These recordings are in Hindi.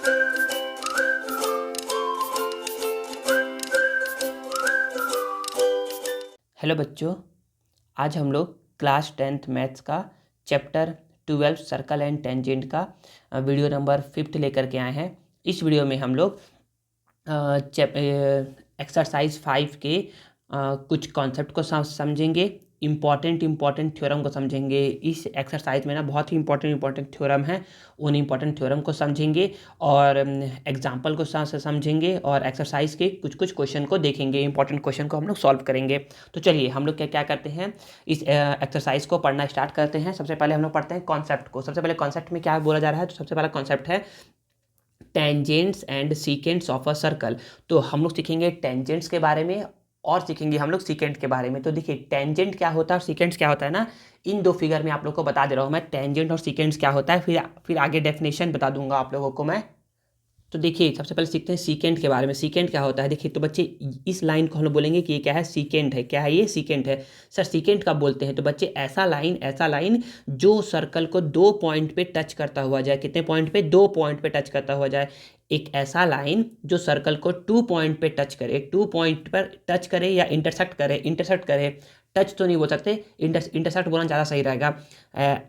हेलो बच्चों, आज हम लोग क्लास 10th मैथ्स का चैप्टर 12 सर्कल एंड टेंजेंट का वीडियो नंबर 5 लेकर के आए हैं। इस वीडियो में हम लोग एक्सरसाइज 5 के कुछ कॉन्सेप्ट को समझेंगे, इम्पॉर्टेंट थ्योरम को समझेंगे। इस एक्सरसाइज में ना बहुत ही इम्पॉर्टेंट थ्योरम है, उन इम्पॉर्टेंट थ्योरम को समझेंगे और एग्जाम्पल को समझेंगे और एक्सरसाइज के कुछ क्वेश्चन को देखेंगे, इंपॉर्टेंट क्वेश्चन को हम लोग सॉल्व करेंगे। तो चलिए हम लोग क्या करते हैं, इस एक्सरसाइज को पढ़ना स्टार्ट करते हैं। सबसे पहले हम लोग पढ़ते हैं कॉन्सेप्ट को। सबसे पहले कॉन्सेप्ट में क्या बोला जा रहा है, तो सबसे पहला कॉन्सेप्ट है tangents and secants of a circle. तो हम लोग सीखेंगे टेंजेंट्स के बारे में और सीखेंगे हम लोग सीकेंट के बारे में। तो देखिए टेंजेंट क्या होता है और सीकेंट्स क्या होता है ना, इन दो फिगर में आप लोग को बता दे रहा हूँ मैं टेंजेंट और सीकेंट्स क्या होता है, फिर आगे डेफिनेशन बता दूंगा आप लोगों को मैं। तो देखिए सबसे पहले सीखते हैं सीकेंट के बारे में। सीकेंट क्या होता है, देखिए तो बच्चे इस लाइन को हम लोग बोलेंगे कि ये क्या है, सीकेंट है। क्या है ये, सीकेंट है। सर सीकेंट कब बोलते हैं, तो बच्चे ऐसा लाइन जो सर्कल को 2 पॉइंट पे टच करता हुआ जाए। कितने पॉइंट पे, 2 पॉइंट पे टच करता हुआ जाए। एक ऐसा लाइन जो सर्कल को 2 पॉइंट पे टच करे, 2 पॉइंट पर टच करे या इंटरसेक्ट करे। टच तो नहीं बोल सकते, इंटरसेक्ट बोलना ज़्यादा सही रहेगा।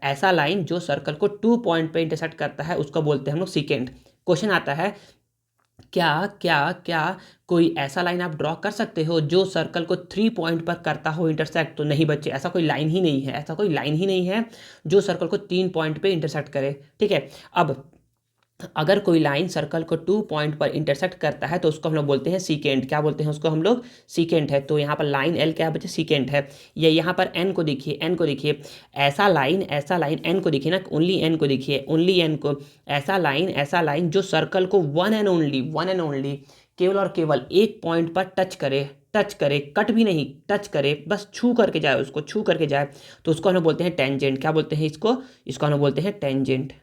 ऐसा लाइन जो सर्कल को 2 पॉइंट पे इंटरसेक्ट करता है उसको बोलते हैं हम लोग सीकेंट। क्वेश्चन आता है, क्या क्या क्या कोई ऐसा लाइन आप ड्रॉ कर सकते हो जो सर्कल को 3 पॉइंट पर करता हो इंटरसेक्ट? तो नहीं बच्चे, ऐसा कोई लाइन ही नहीं है जो सर्कल को 3 पॉइंट पे इंटरसेक्ट करे। ठीक है, अब अगर कोई लाइन सर्कल को 2 पॉइंट पर इंटरसेक्ट करता है तो उसको हम लोग बोलते हैं सीकेंट। क्या बोलते हैं उसको हम लोग, सीकेंट है। तो यहाँ पर लाइन एल क्या है बच्चे, सीकेंट है। या यहाँ पर एन को देखिए, ऐसा लाइन एन को देखिए ना, ओनली एन को देखिए, ओनली एन को। ऐसा लाइन जो सर्कल को वन एंड ओनली केवल और केवल एक पॉइंट पर टच करे, कट भी नहीं, टच करे, बस छू करके जाए, तो उसको हम लोग बोलते हैं टेंजेंट। क्या बोलते हैं इसको हम लोग बोलते हैं टेंजेंट।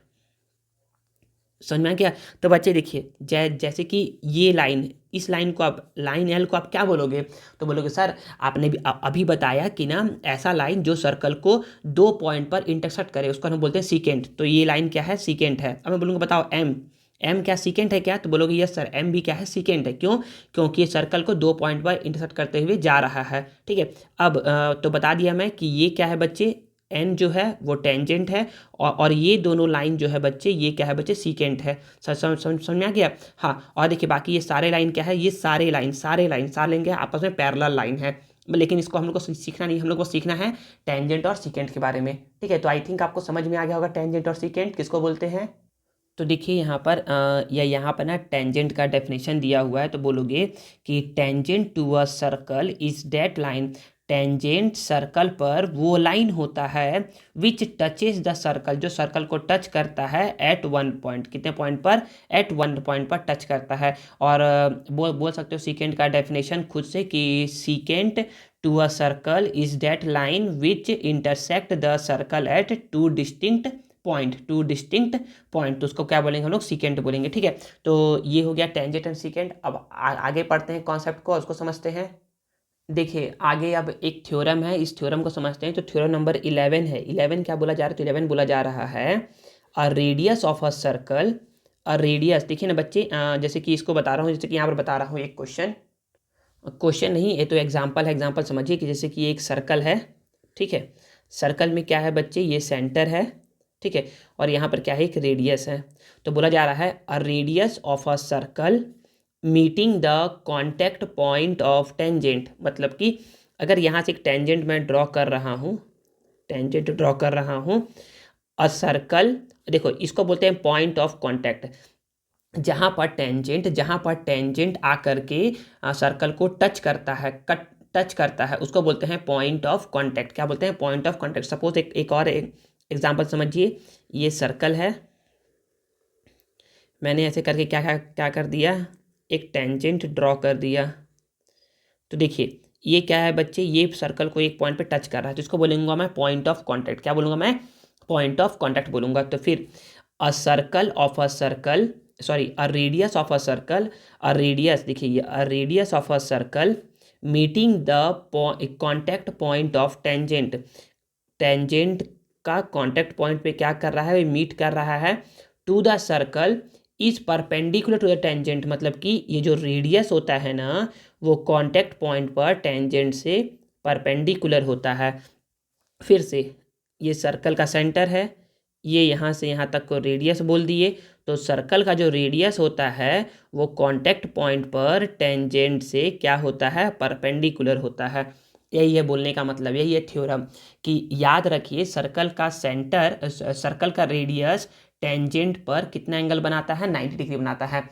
समझ में आ गया? तो बच्चे देखिए जैसे कि ये लाइन, इस लाइन को आप, लाइन एल को आप क्या बोलोगे, तो बोलोगे सर आपने भी अभी बताया कि ना ऐसा लाइन जो सर्कल को 2 पॉइंट पर इंटरसेक्ट करे उसको हम बोलते हैं सीकेंट। तो ये लाइन क्या है, सीकेंट है। अब मैं बोलूँगा बताओ एम क्या सीकेंट है क्या, तो बोलोगे यस सर एम भी क्या है, सीकेंट है। क्यों? क्योंकि ये सर्कल को 2 पॉइंट पर इंटरसेक्ट करते हुए जा रहा है। ठीक है, अब तो बता दिया मैं कि ये क्या है बच्चे, एन जो है वो टेंजेंट है और ये दोनों लाइन जो है बच्चे, ये क्या है बच्चे, सीकेंट है। समझ में आ गया? हाँ, और देखिए बाकी ये सारे लाइन क्या है, ये सारे लाइन क्या आपस में पैरेलल लाइन है। लेकिन इसको हम लोग को सीखना नहीं, हम लोग को सीखना है टेंजेंट और सीकेंट के बारे में। ठीक है, तो आई थिंक आपको समझ में आ गया होगा टेंजेंट और सीकेंट किसको बोलते हैं। तो देखिए यहाँ पर यहाँ पर ना टेंजेंट का डेफिनेशन दिया हुआ है। तो बोलोगे कि tangent to a circle is that line, tangent circle पर वो लाइन होता है विच टचेज द सर्कल, जो सर्कल को टच करता है एट 1 पॉइंट। कितने पॉइंट पर, एट 1 पॉइंट पर टच करता है। और बोल सकते हो सीकेंट का डेफिनेशन खुद से कि secant to a circle is that line which intersect the circle at 2 distinct point. तो उसको क्या बोलेंगे हम लोग, सीकेंट बोलेंगे। ठीक है, तो ये हो गया टेंजेंट एंड सीकेंट। अब आगे पढ़ते हैं कॉन्सेप्ट को, उसको समझते हैं। देखिए आगे अब एक थ्योरम है, इस थ्योरम को समझते हैं। तो थ्योरम नंबर 11 है। 11 क्या बोला जा रहा है, तो 11 बोला जा रहा है अ radius of a circle. A radius देखिए ना बच्चे, जैसे कि इसको बता रहा हूँ, जैसे कि यहाँ पर बता रहा हूँ एक क्वेश्चन नहीं, ये तो एग्जाम्पल है। एग्जाम्पल समझिए कि जैसे कि ये एक सर्कल है। ठीक है, सर्कल में क्या है बच्चे, ये सेंटर है। ठीक है, और यहाँ पर क्या है, एक रेडियस है। तो बोला जा रहा है अ radius of a circle meeting the contact point of tangent. मतलब कि अगर यहाँ से एक टेंजेंट मैं ड्रॉ कर रहा हूँ, अ सर्कल, देखो इसको बोलते हैं पॉइंट ऑफ कॉन्टैक्ट। जहाँ पर टेंजेंट आकर के सर्कल को टच करता है उसको बोलते हैं पॉइंट ऑफ कांटेक्ट। क्या बोलते हैं, पॉइंट ऑफ कांटेक्ट। सपोज एक और एग्जांपल समझिए, ये सर्कल है, मैंने ऐसे करके क्या कर दिया, एक टेंजेंट ड्रॉ कर दिया। तो देखिए ये क्या है बच्चे, ये सर्कल को एक पॉइंट पे टच कर रहा है, तो इसको बोलूँगा मैं पॉइंट ऑफ कांटेक्ट। क्या बोलूँगा मैं, पॉइंट ऑफ कांटेक्ट बोलूँगा। तो फिर a circle of a circle, sorry a radius of a circle, a radius देखिए ये a radius of a circle meeting the contact point of tangent. Tangent का कॉन्टैक्ट पॉइंट पे क्या कर रहा है, मीट कर रहा है to the circle is perpendicular to the tangent, मतलब कि ये जो रेडियस होता है ना वो कॉन्टैक्ट पॉइंट पर टेंजेंट से परपेंडिकुलर होता है। फिर से ये सर्कल का सेंटर है, ये यहाँ से यहाँ तक को रेडियस बोल दिए, तो सर्कल का जो रेडियस होता है वो कॉन्टैक्ट पॉइंट पर टेंजेंट से क्या होता है, परपेंडिकुलर होता है। यही है बोलने का मतलब, यही है थ्योरम कि याद रखिए सर्कल का सेंटर, सर्कल का रेडियस टेंजेंट पर कितना एंगल बनाता है, 90 डिग्री बनाता है।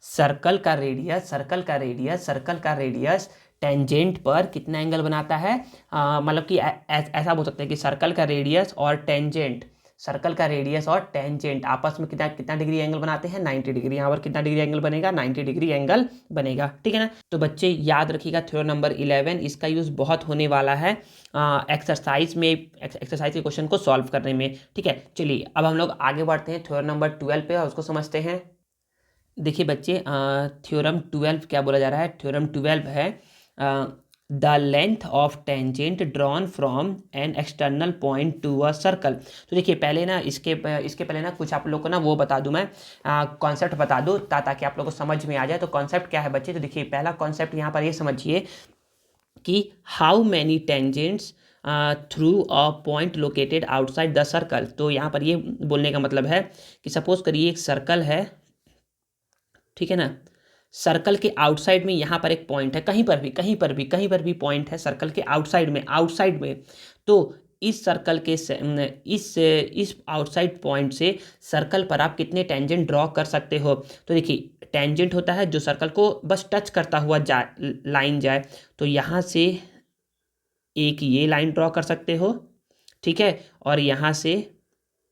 सर्कल का रेडियस, सर्कल का रेडियस, सर्कल का रेडियस टेंजेंट पर कितना एंगल बनाता है, मतलब कि ऐसा बोल सकते हैं कि सर्कल का रेडियस और टेंजेंट, सर्कल का रेडियस और टेंजेंट आपस में कितना कितना डिग्री एंगल बनाते हैं, 90 डिग्री। यहाँ पर कितना डिग्री एंगल बनेगा, 90 डिग्री एंगल बनेगा, ठीक है ना। तो बच्चे याद रखिएगा थ्योरम नंबर 11, इसका यूज़ बहुत होने वाला है एक्सरसाइज में, एक्सरसाइज के क्वेश्चन को सॉल्व करने में, ठीक है। चलिए अब हम लोग आगे बढ़ते हैं थ्योरम नंबर 12 पे और उसको समझते हैं। देखिए बच्चे थ्योरम 12 क्या बोला जा रहा है, थ्योरम 12 है the length of tangent drawn from an external point to a circle. तो देखिए पहले ना इसके पहले ना कुछ आप लोग को ना वो बता दूं मैं, कॉन्सेप्ट बता दूं ताकि आप लोग को समझ में आ जाए। तो कॉन्सेप्ट क्या है बच्चे, तो देखिए पहला कॉन्सेप्ट यहाँ पर ये समझिए कि how many tangents through a point located outside the circle. तो यहाँ पर ये बोलने का मतलब है कि सपोज करिए एक सर्कल है, ठीक है ना, सर्कल के आउटसाइड में यहाँ पर एक पॉइंट है, कहीं पर भी पॉइंट है सर्कल के आउटसाइड में। तो इस सर्कल के इस आउटसाइड पॉइंट से सर्कल पर आप कितने टेंजेंट ड्रॉ कर सकते हो। तो देखिए टेंजेंट होता है जो सर्कल को बस टच करता हुआ लाइन जाए, तो यहाँ से एक ये लाइन ड्रॉ कर सकते हो, ठीक है, और यहाँ से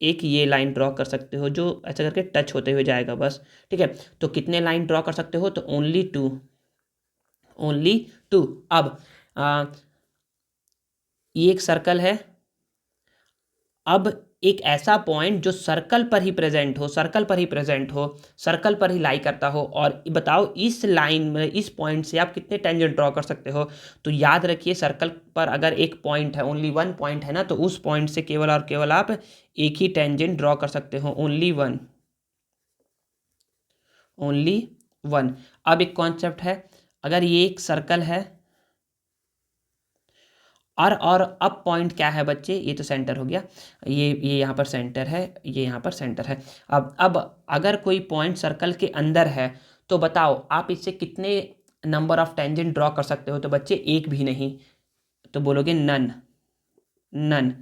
एक ये लाइन ड्रॉ कर सकते हो जो ऐसा करके टच होते हुए जाएगा बस, ठीक है। तो कितने लाइन ड्रॉ कर सकते हो, तो ओनली टू, ओनली टू। अब ये एक सर्कल है, अब एक ऐसा पॉइंट जो सर्कल पर ही प्रेजेंट हो, सर्कल पर ही लाई करता हो, और बताओ इस लाइन में, इस पॉइंट से आप कितने टेंजेंट ड्रॉ कर सकते हो। तो याद रखिए सर्कल पर अगर एक पॉइंट है, ओनली वन पॉइंट है ना, तो उस पॉइंट से केवल और केवल आप एक ही टेंजेंट ड्रॉ कर सकते हो, ओनली वन, ओनली वन। अब एक कॉन्सेप्ट है, अगर ये एक सर्कल है और अब पॉइंट क्या है बच्चे, ये तो सेंटर हो गया, ये यहाँ पर सेंटर है, ये यहाँ पर सेंटर है। अब अगर कोई पॉइंट सर्कल के अंदर है तो बताओ आप इससे कितने नंबर ऑफ टेंजेंट ड्रॉ कर सकते हो। तो बच्चे एक भी नहीं, तो बोलोगे नन, नन,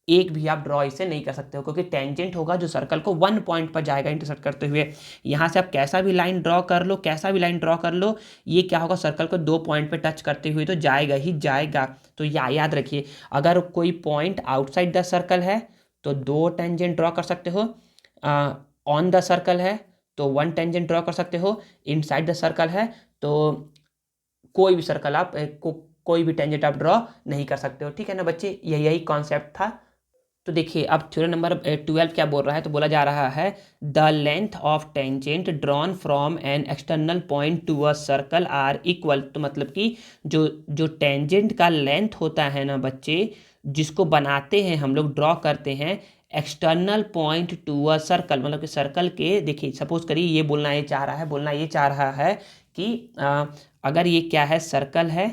एक भी आप ड्रॉ इसे नहीं कर सकते हो, क्योंकि टेंजेंट होगा जो सर्कल को वन पॉइंट पर जाएगा इंटरसेक्ट करते हुए। यहाँ से आप कैसा भी लाइन ड्रॉ कर लो, कैसा भी लाइन ड्रॉ कर लो, ये क्या होगा, सर्कल को दो पॉइंट पे टच करते हुए तो जाएगा ही जाएगा। तो याद रखिए अगर कोई पॉइंट आउटसाइड द सर्कल है तो दो टेंजेंट ड्रॉ कर सकते हो, ऑन द सर्कल है तो वन टेंजेंट ड्रॉ कर सकते हो, इनसाइड द सर्कल है तो कोई भी सर्कल आप कोई भी टेंजेंट आप ड्रॉ नहीं कर सकते हो, ठीक है ना बच्चे। यही कॉन्सेप्ट था। तो देखिए अब थ्योरम नंबर 12 क्या बोल रहा है, तो बोला जा रहा है the length of tangent drawn from an external point to a circle are equal. तो मतलब कि जो जो टेंजेंट का लेंथ होता है ना बच्चे, जिसको बनाते हैं हम लोग, ड्रॉ करते हैं external point to a circle, मतलब कि सर्कल के, देखिए सपोज करिए ये बोलना ये चाह रहा है कि अगर ये क्या है, सर्कल है,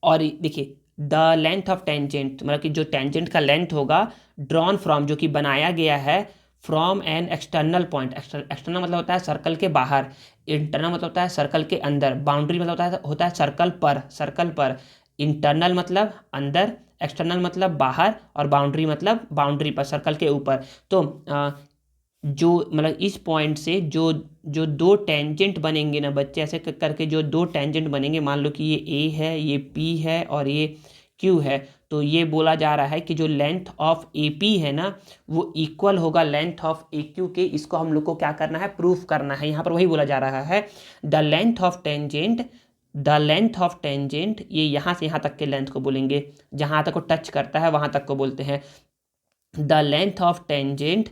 और देखिए द लेंथ ऑफ टेंजेंट, मतलब कि जो टेंजेंट का लेंथ होगा, ड्रॉन फ्रॉम जो कि बनाया गया है, from an external point, external मतलब होता है सर्कल के बाहर, इंटरनल मतलब होता है सर्कल के अंदर, बाउंड्री मतलब होता है सर्कल पर, इंटरनल मतलब अंदर, एक्सटर्नल मतलब बाहर, और बाउंड्री मतलब बाउंड्री पर, सर्कल के ऊपर। तो जो मतलब इस पॉइंट से जो जो दो टेंजेंट बनेंगे ना बच्चे, ऐसे करके जो दो टेंजेंट बनेंगे, मान लो कि ये ए है, ये पी है और ये क्यू है, तो ये बोला जा रहा है कि जो लेंथ ऑफ ए पी है ना वो इक्वल होगा लेंथ ऑफ ए क्यू के। इसको हम लोग को क्या करना है, प्रूफ करना है। यहाँ पर वही बोला जा रहा है the length of tangent, the length of tangent, ये यहाँ से यहाँ तक के लेंथ को बोलेंगे, जहाँ तक वो टच करता है वहाँ तक को बोलते हैं the length of tangent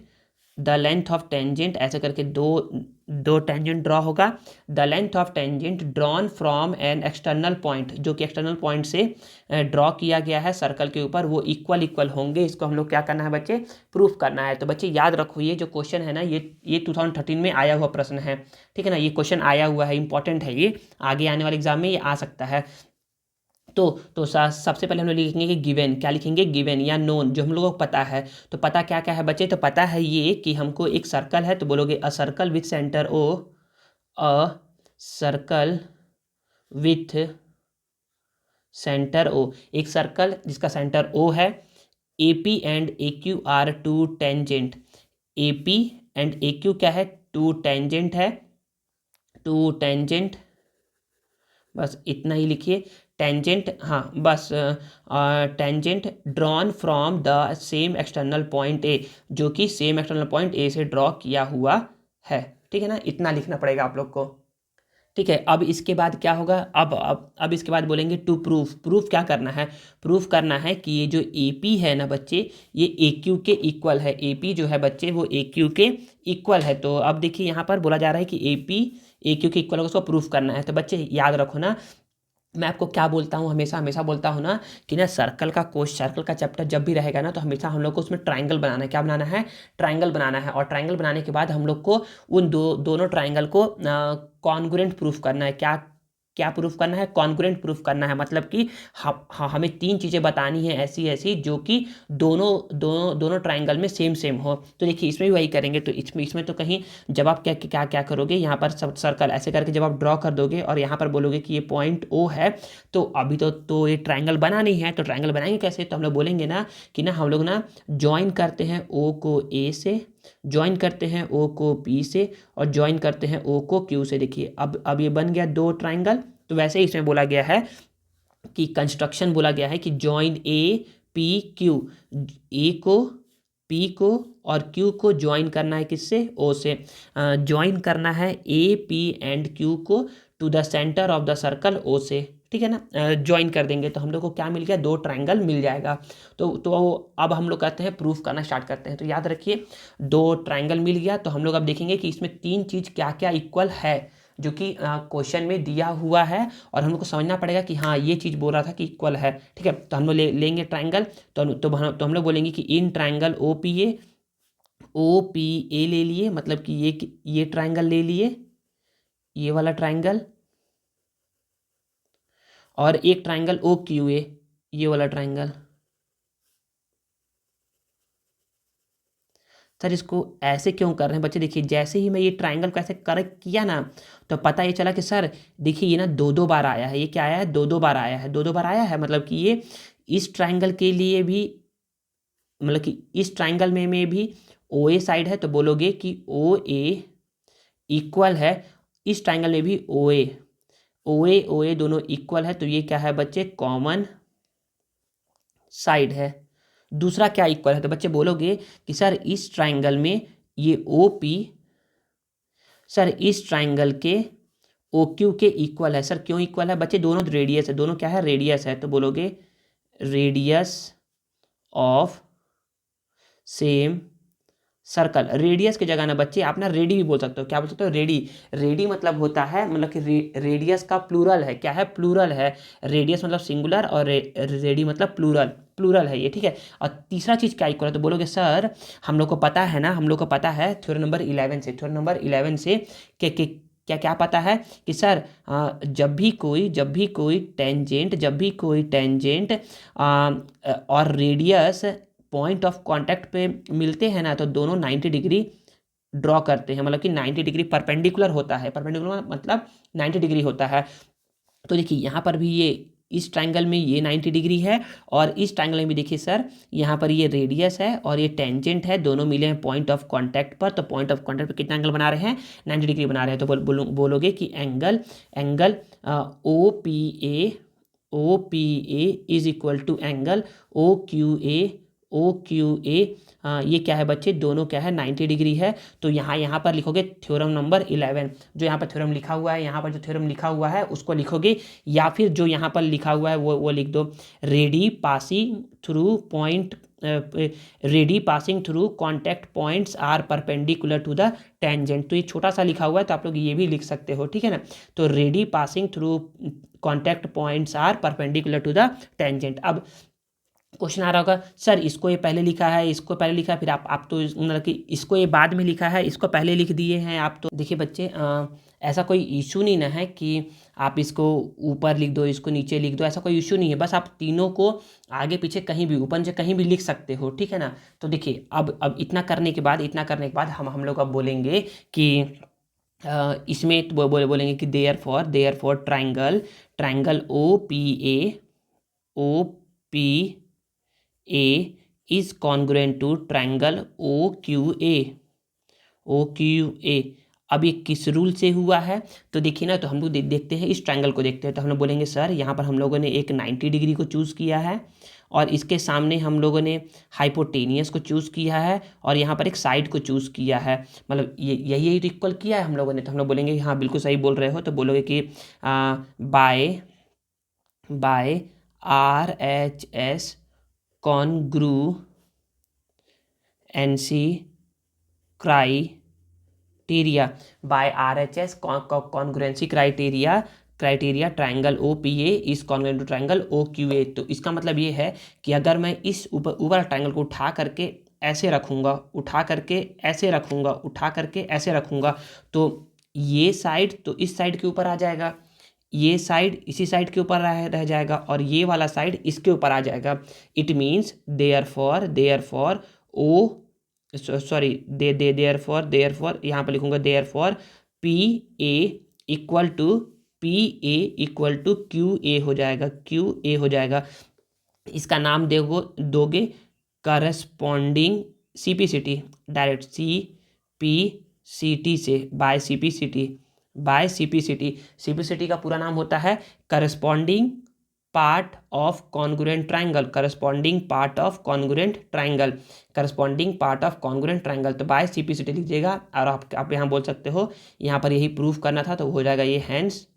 the length of tangent, ऐसे करके दो टेंजेंट ड्रॉ होगा। The length of tangent drawn from an external point, जो कि एक्सटर्नल पॉइंट से ड्रॉ किया गया है सर्कल के ऊपर, वो इक्वल इक्वल होंगे। इसको हम लोग क्या करना है बच्चे, प्रूफ करना है। तो बच्चे याद रखो, ये जो क्वेश्चन है ना, ये 2013 में आया हुआ प्रश्न है, ठीक है ना। ये क्वेश्चन आया हुआ है, इंपॉर्टेंट है, ये आगे आने वाले एग्जाम में ये आ सकता है। सबसे पहले हम लोग लिखेंगे कि गिवन, क्या लिखेंगे, गिवन या नोन, जो हम लोगों को पता है। तो पता क्या क्या है बच्चे, तो पता है ये कि हमको एक सर्कल है, तो बोलोगे a circle with centre O, a circle with centre O, एक सर्कल जिसका सेंटर ओ है। A P and A Q are two tangent, A P and A Q क्या है, टू टेंजेंट है, टू टेंजेंट, बस इतना ही लिखिए। टेंजेंट, हाँ बस, tangent drawn from the same external point A, जो कि सेम एक्सटर्नल पॉइंट ए से ड्रॉ किया हुआ है, ठीक है ना। इतना लिखना पड़ेगा आप लोग को, ठीक है। अब इसके बाद क्या होगा, अब इसके बाद बोलेंगे टू प्रूफ। प्रूफ क्या करना है, प्रूफ करना है कि ये जो ए पी है ना बच्चे, ये ए क्यू के इक्वल है। ए पी जो है बच्चे वो ए क्यू के इक्वल है। तो अब देखिए यहाँ पर बोला जा रहा है कि ए पी ए क्यू के इक्वल होगा, उसको प्रूफ करना है। तो बच्चे याद रखो ना, मैं आपको क्या बोलता हूँ, हमेशा हमेशा बोलता हूँ ना कि ना सर्कल का चैप्टर जब भी रहेगा ना, तो हमेशा हम लोग को उसमें ट्रायंगल बनाना है। क्या बनाना है, ट्रायंगल बनाना है। और ट्रायंगल बनाने के बाद हम लोग को उन दोनों ट्रायंगल को कॉन्ग्रुएंट प्रूफ करना है। क्या क्या प्रूफ करना है, कॉन्ग्रुएंट प्रूफ करना है। मतलब कि हमें तीन चीज़ें बतानी है ऐसी ऐसी, जो कि दोनों दोनों दोनों ट्रायंगल में सेम सेम हो। तो देखिए इसमें भी वही करेंगे। तो इसमें तो कहीं जब आप क्या क्या क्या करोगे, यहाँ पर सब सर्कल ऐसे करके जब आप ड्रॉ कर दोगे और यहाँ पर बोलोगे कि ये पॉइंट ओ है, तो अभी तो ये ट्रायंगल बना नहीं है। तो ट्रायंगल बनाएंगे कैसे, तो हम लोग बोलेंगे ना कि ना हम लोग ना ज्वाइन करते हैं ओ को ए से, ज्वाइन करते हैं ओ को पी से, और ज्वाइन करते हैं ओ को क्यू से। देखिए अब ये बन गया दो ट्रायंगल। तो वैसे ही इसमें बोला गया है कि कंस्ट्रक्शन बोला गया है कि ज्वाइन ए पी क्यू, ए को, पी को और क्यू को ज्वाइन करना है, किससे, ओ से। ज्वाइन करना है ए पी एंड क्यू को to the centre of the circle O से, ठीक है ना। ज्वाइन कर देंगे तो हम लोग को क्या मिल गया, दो ट्रायंगल मिल जाएगा। तो अब हम लोग कहते हैं प्रूफ करना स्टार्ट करते हैं। तो याद रखिए, दो ट्रायंगल मिल गया, तो हम लोग अब देखेंगे कि इसमें तीन चीज़ क्या क्या इक्वल है, जो कि क्वेश्चन में दिया हुआ है। और हम लोग को समझना पड़ेगा कि हाँ ये चीज़ बोल रहा था कि इक्वल है, ठीक है। तो हम लोग लेंगे ट्रायंगल। तो हम लोग बोलेंगे कि इन ट्रायंगल ओ पी ए ले लिए, मतलब कि ये ट्रायंगल ले लिए, ये वाला ट्रायंगल, और एक ट्रायंगल ओ क्यू ए, ये वाला ट्रायंगल। सर इसको ऐसे क्यों कर रहे हैं बच्चे, देखिए जैसे ही मैं ये ट्रायंगल को ऐसे करेक्ट किया ना, तो पता ये चला कि सर देखिए ये ना दो दो बार आया है। ये क्या आया है, दो दो बार आया है, दो दो बार आया है। मतलब कि ये इस ट्रायंगल के लिए भी, मतलब कि इस ट्रायंगल में भी ओ ए साइड है, तो बोलोगे कि ओ ए इक्वल है, इस ट्रायंगल में भी ओ ए दोनों इक्वल है। तो ये क्या है बच्चे, कॉमन साइड है। दूसरा क्या इक्वल है, तो बच्चे बोलोगे कि सर इस ट्रायंगल में ये ओ पी, सर इस ट्रायंगल के ओ क्यू के इक्वल है। सर क्यों इक्वल है बच्चे, दोनों रेडियस है, दोनों क्या है, रेडियस है। तो बोलोगे radius of same circle. Radius की जगह ना बच्चे आप ना रेडी भी बोल सकते हो। क्या बोल सकते हो, रेडी। रेडी मतलब होता है, मतलब कि रेडियस का प्लूरल है। क्या है, प्लूरल है। रेडियस मतलब सिंगुलर और रेडी मतलब प्लूरल, प्लूरल है ये, ठीक है। और तीसरा चीज़ क्या इक्वल है, तो बोलोगे सर हम लोग को पता है ना, हम लोग को पता है थ्योरम नंबर 11 से, थ्योरम नंबर 11 से कि क्या क्या पता है कि सर जब भी कोई टेंजेंट और रेडियस पॉइंट ऑफ कांटेक्ट पे मिलते हैं ना, तो दोनों 90 डिग्री ड्रॉ करते हैं। मतलब कि 90 डिग्री परपेंडिकुलर होता है। परपेंडिकुलर मतलब 90 डिग्री होता है। तो देखिए यहाँ पर भी ये इस ट्रायंगल में ये 90 डिग्री है, और इस ट्रायंगल में भी देखिए सर यहाँ पर ये रेडियस है और ये टेंजेंट है, दोनों मिले हैं पॉइंट ऑफ कांटेक्ट पर। तो पॉइंट ऑफ कांटेक्ट पर कितना एंगल बना रहे हैं, 90 डिग्री बना रहे हैं। तो बोलोगे कि angle O P A is equal to angle O Q A. ये क्या है बच्चे, दोनों क्या है, 90 डिग्री है। तो यहाँ पर लिखोगे थ्योरम नंबर 11, जो यहाँ पर थ्योरम लिखा हुआ है, यहाँ पर जो थ्योरम लिखा हुआ है उसको लिखोगे, या फिर जो यहाँ पर लिखा हुआ है वो लिख दो। Radii passing through point radii passing through contact points are perpendicular to the tangent. तो ये छोटा सा लिखा हुआ है तो आप लोग ये भी लिख सकते हो, ठीक है ना। तो radii passing through contact points are perpendicular to the tangent. अब क्वेश्चन आ रहा होगा सर इसको ये पहले लिखा है, इसको पहले लिखा है, फिर आप तो मतलब कि इसको ये बाद में लिखा है, इसको पहले लिख दिए हैं आप। तो देखिए बच्चे, ऐसा कोई इशू नहीं ना है कि आप इसको ऊपर लिख दो, इसको नीचे लिख दो, ऐसा कोई इशू नहीं है। बस आप तीनों को आगे पीछे कहीं भी, ऊपर नीचे कहीं भी लिख सकते हो, ठीक है ना। तो देखिए अब इतना करने के बाद हम लोग अब बोलेंगे कि इसमें तो बोलेंगे कि therefore triangle O P A is congruent to triangle O Q A. अब ये किस रूल से हुआ है तो देखिए ना, तो हम लोग देखते हैं, इस ट्रायंगल को देखते हैं। तो हम लोग बोलेंगे सर यहाँ पर हम लोगों ने एक 90 डिग्री को चूज़ किया है और इसके सामने हम लोगों ने हाइपोटेनियस को चूज़ किया है और यहाँ पर एक साइड को चूज़ किया है, मतलब यही तो इक्वल किया है हम लोगों ने। तो हम लोग बोलेंगे हाँ बिल्कुल सही बोल रहे हो। तो बोलोगे कि by RHS congruency criteria, by RHS congruency criteria triangle OPA is congruent to triangle OQA। तो इसका मतलब ये है कि अगर मैं इस ऊपर ट्राइंगल को उठा करके ऐसे रखूँगा, उठा करके ऐसे रखूँगा, उठा करके ऐसे रखूँगा, तो ये साइड तो इस साइड के ऊपर आ जाएगा, ये साइड इसी साइड के ऊपर रह जाएगा और ये वाला साइड इसके ऊपर आ जाएगा। It means therefore O sorry therefore यहाँ पर लिखूंगा therefore P A equal to QA हो जाएगा, QA हो जाएगा। इसका नाम दोगे करस्पॉन्डिंग CPCT, डायरेक्ट CPCT से, बाय CPCT का पूरा नाम होता है corresponding part of congruent triangle, corresponding part of congruent triangle. तो बाय CPCT लीजिएगा और आप यहाँ बोल सकते हो, यहाँ पर यही प्रूफ करना था तो हो जाएगा ये hence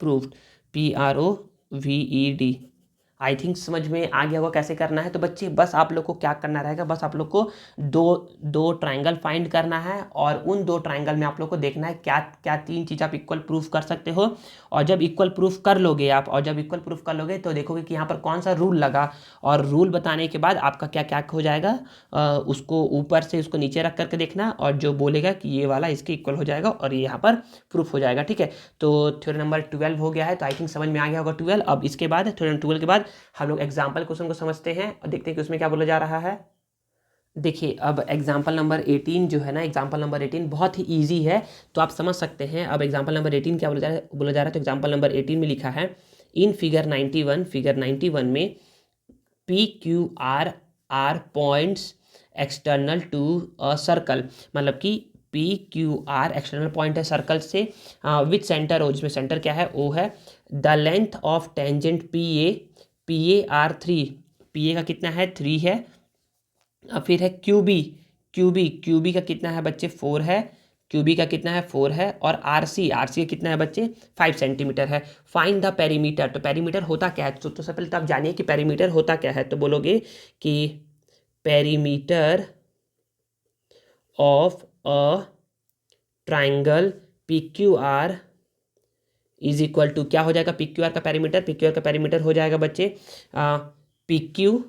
proved, PROVED। I think समझ में आ गया होगा कैसे करना है। तो बच्चे बस आप लोग को क्या करना रहेगा, बस आप लोग को दो ट्राइंगल फाइंड करना है और उन दो ट्राइंगल में आप लोग को देखना है क्या क्या तीन चीज़ आप इक्वल प्रूफ कर सकते हो। और जब इक्वल प्रूफ कर लोगे तो देखोगे कि यहाँ पर कौन सा रूल लगा, और रूल बताने के बाद आपका क्या क्या हो जाएगा, उसको ऊपर से उसको नीचे रख करके देखना और जो बोलेगा कि ये वाला इसके इक्वल हो जाएगा और ये यहाँ पर प्रूफ हो जाएगा, ठीक है। तो थ्योरम नंबर 12 हो गया है, तो आई थिंक समझ में आ गया होगा 12। अब इसके बाद थ्योरम 12 के बाद हम लोग एग्जाम्पल क्वेश्चन को समझते हैं और देखते हैं कि उसमें क्या बोला जा रहा है। देखिए अब एग्जाम्पल नंबर 18 जो है ना, एग्जाम्पल नंबर 18 बहुत ही इजी है तो आप समझ सकते हैं। अब एग्जाम्पल नंबर 18 क्या बोला जा रहा है, तो एग्जाम्पल नंबर 18 में लिखा है इन फिगर 91 में PQR are points external to a circle, मतलब कि PQR एक्सटर्नल पॉइंट है सर्कल से, विथ सेंटर O, जिसमें सेंटर क्या है O है। The length of tangent PA R3, PA का कितना है 3 है। फिर है QB का कितना है बच्चे 4 है, QB का कितना है 4 है। और RC का कितना है बच्चे 5 सेंटीमीटर है। फाइंड द पेरीमीटर, तो पेरीमीटर होता क्या है, तो सबसे पहले तो आप जानिए कि पेरीमीटर होता क्या है। तो बोलोगे कि perimeter of a triangle PQR is equal to, क्या हो जाएगा PQR का पेरीमीटर हो जाएगा बच्चे PQ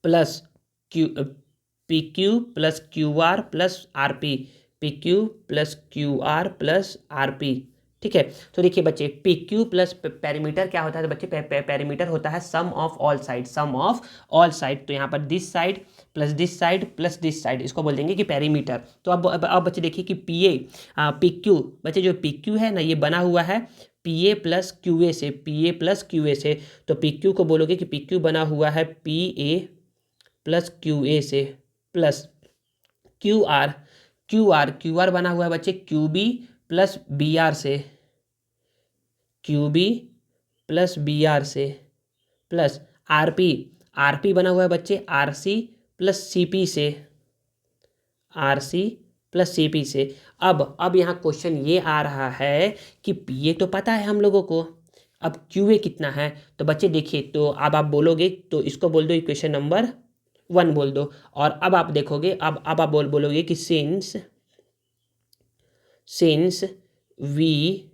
plus QR plus RP, PQ plus QR plus RP, ठीक है। तो देखिए बच्चे PQ प्लस पेरीमीटर क्या होता है, तो बच्चे पेरीमीटर होता है सम ऑफ ऑल साइड, तो यहाँ पर this side plus this side इसको बोल देंगे कि पेरीमीटर। तो अब बच्चे देखिए कि PQ बच्चे जो PQ है ना, ये बना हुआ है PA प्लस QA से, तो PQ को बोलोगे कि PQ बना हुआ है PA प्लस QA से, प्लस QR बना हुआ है बच्चे QB प्लस BR से, प्लस RP बना हुआ है बच्चे RC प्लस CP से। अब यहाँ क्वेश्चन ये आ रहा है कि PA तो पता है हम लोगों को, अब क्यू ए कितना है, तो बच्चे देखिए, तो अब आप बोलोगे तो इसको बोल दो इक्वेशन नंबर 1 बोल दो। और अब आप देखोगे, अब आप बोलोगे कि सिंस वी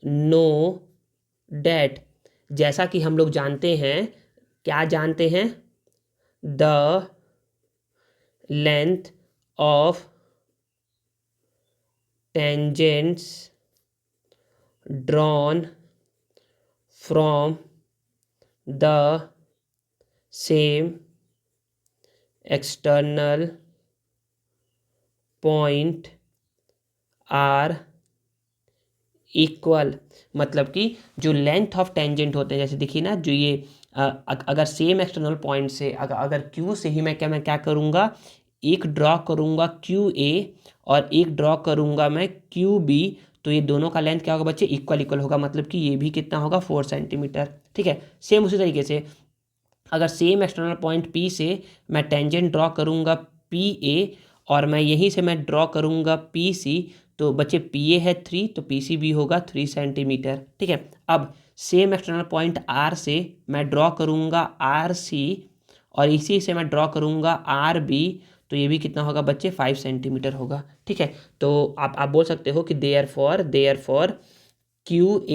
नो डैट, जैसा कि हम लोग जानते हैं, क्या जानते हैं, the length of tangents drawn from the same external point are equal, मतलब कि जो लेंथ ऑफ टेंजेंट होते हैं, जैसे देखिए ना, जो ये अगर सेम एक्सटर्नल पॉइंट से अगर क्यू से ही मैं क्या करूँगा, एक ड्रॉ करूँगा क्यू ए और एक ड्रॉ करूँगा मैं क्यू बी, तो ये दोनों का लेंथ क्या होगा बच्चे, इक्वल होगा, मतलब कि ये भी कितना होगा, 4 सेंटीमीटर। ठीक है, सेम उसी तरीके से अगर सेम एक्सटर्नल पॉइंट पी से मैं टेंजेंट ड्रॉ करूँगा पी ए और मैं यहीं से मैं ड्रॉ करूँगा पी सी, तो बच्चे पी ए है 3, तो पी सी भी होगा 3 सेंटीमीटर। ठीक है, अब सेम एक्सटर्नल पॉइंट आर से मैं ड्रॉ करूँगा आर सी और इसी से मैं ड्रॉ करूँगा आर बी, तो ये भी कितना होगा बच्चे, 5 सेंटीमीटर होगा। ठीक है, तो आप बोल सकते हो कि therefore Q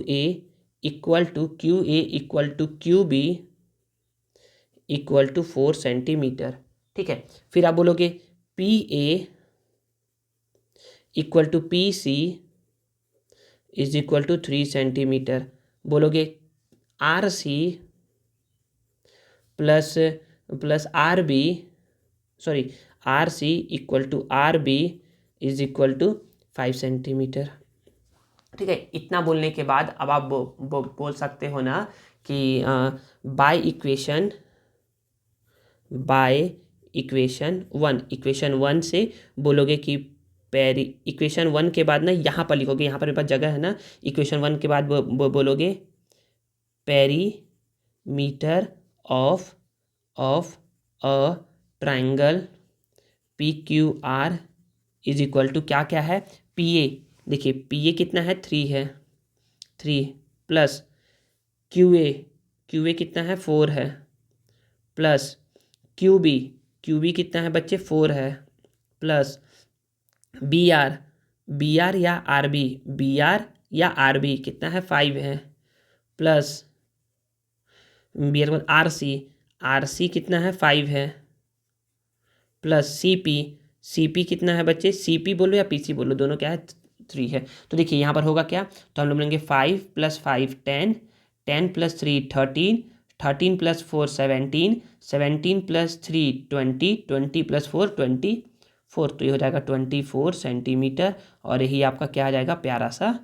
A equal to Q B equal to 4 centimetre. ठीक है, फिर आप बोलोगे P A equal to P C is equal to 3 centimetre. बोलोगे R C plus R B, sorry, R C equal to R B is equal to 5 centimetre. ठीक है, इतना बोलने के बाद अब आप बोल सकते हो ना कि बाय इक्वेशन वन से बोलोगे कि इक्वेशन 1 के बाद ना यहाँ पर लिखोगे, यहाँ पर मेरे पास जगह है ना, इक्वेशन 1 के बाद बोलोगे perimeter of a triangle P Q R is equal to क्या है, पी ए, देखिए पी ए कितना है, 3 है, 3 प्लस क्यू ए कितना है, 4 है, प्लस क्यू बी कितना है बच्चे, 4 है, प्लस बी आर या आर बी कितना है, 5 है, plus B R R C कितना है, 5 है, प्लस सी पी कितना है बच्चे, सी पी बोलो या पी सी बोलो, दोनों क्या है, 3 है। तो देखिए यहाँ पर होगा क्या, तो हम लोग लेंगे 5 + 5 10, 10 + 3 13, 13 + 4 17, 17 + 3 20, 20 + 4 24, तो ये हो जाएगा 24 सेंटीमीटर और यही आपका क्या आ जाएगा, प्यारा सा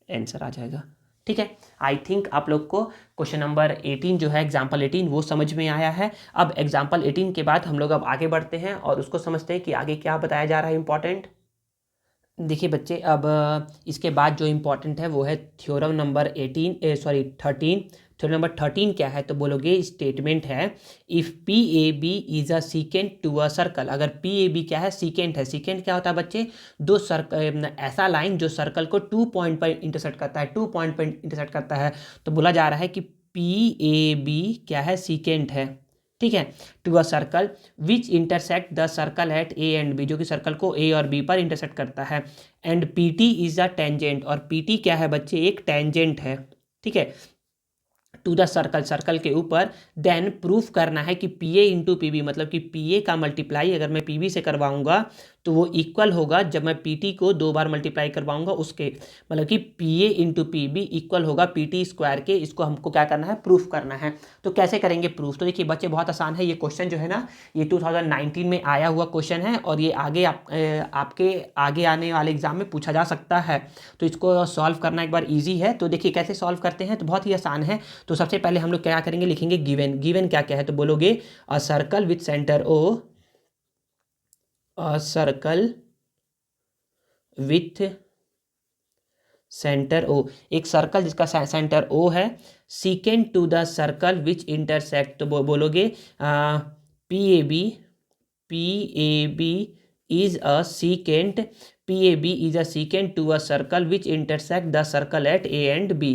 आंसर आ जाएगा। ठीक है, आई थिंक आप लोग को क्वेश्चन नंबर 18 जो है, एग्जाम्पल 18, वो समझ में आया है। अब एग्जाम्पल 18 के बाद हम लोग अब आगे बढ़ते हैं और उसको समझते हैं कि आगे क्या बताया जा रहा है इंपॉर्टेंट। देखिए बच्चे, अब इसके बाद जो इम्पोर्टेंट है वो है थ्योरम नंबर 13। थ्योरम नंबर 13 क्या है, तो बोलोगे स्टेटमेंट है, if P A B is a secant to a circle. अगर पी ए बी क्या है, सीकेंट है। सीकेंट क्या होता है बच्चे, दो सर्कल, ऐसा लाइन जो सर्कल को 2 पॉइंट पर इंटरसेक्ट करता है, 2 पॉइंट पर इंटरसेक्ट करता है। तो बोला जा रहा है कि पी ए बी क्या है, सीकेंट है। ठीक है, to a circle which intersect the circle at A and B, जो कि सर्कल को ए और बी पर इंटरसेक्ट करता है। And P T is a tangent, और पी टी क्या है बच्चे, एक टेंजेंट है। ठीक है, टू द सर्कल के ऊपर। देन प्रूफ करना है कि P A into P B, मतलब कि पी ए का मल्टीप्लाई अगर मैं पी बी से करवाऊंगा तो वो इक्वल होगा जब मैं पी टी को 2 बार मल्टीप्लाई करवाऊंगा उसके, मतलब कि P A into P B equal होगा पी टी स्क्वायर के। इसको हमको क्या करना है, प्रूफ करना है। तो कैसे करेंगे प्रूफ, तो देखिए बच्चे बहुत आसान है। ये क्वेश्चन जो है ना, ये 2019 में आया हुआ क्वेश्चन है और ये आगे आपके आगे आने वाले एग्जाम में पूछा जा सकता है। तो इसको सॉल्व करना एक बार ईजी है। तो देखिए कैसे सॉल्व करते हैं, तो बहुत ही आसान है। तो सबसे पहले हम लोग क्या करेंगे, लिखेंगे गिवन क्या क्या है, तो बोलोगे a circle with centre O, a circle with centre O, एक सर्कल जिसका सेंटर ओ है। Secant to the circle which intersect, तो बोलोगे P A B is a secant, PAB is a secant to a circle which intersect the circle at A and B,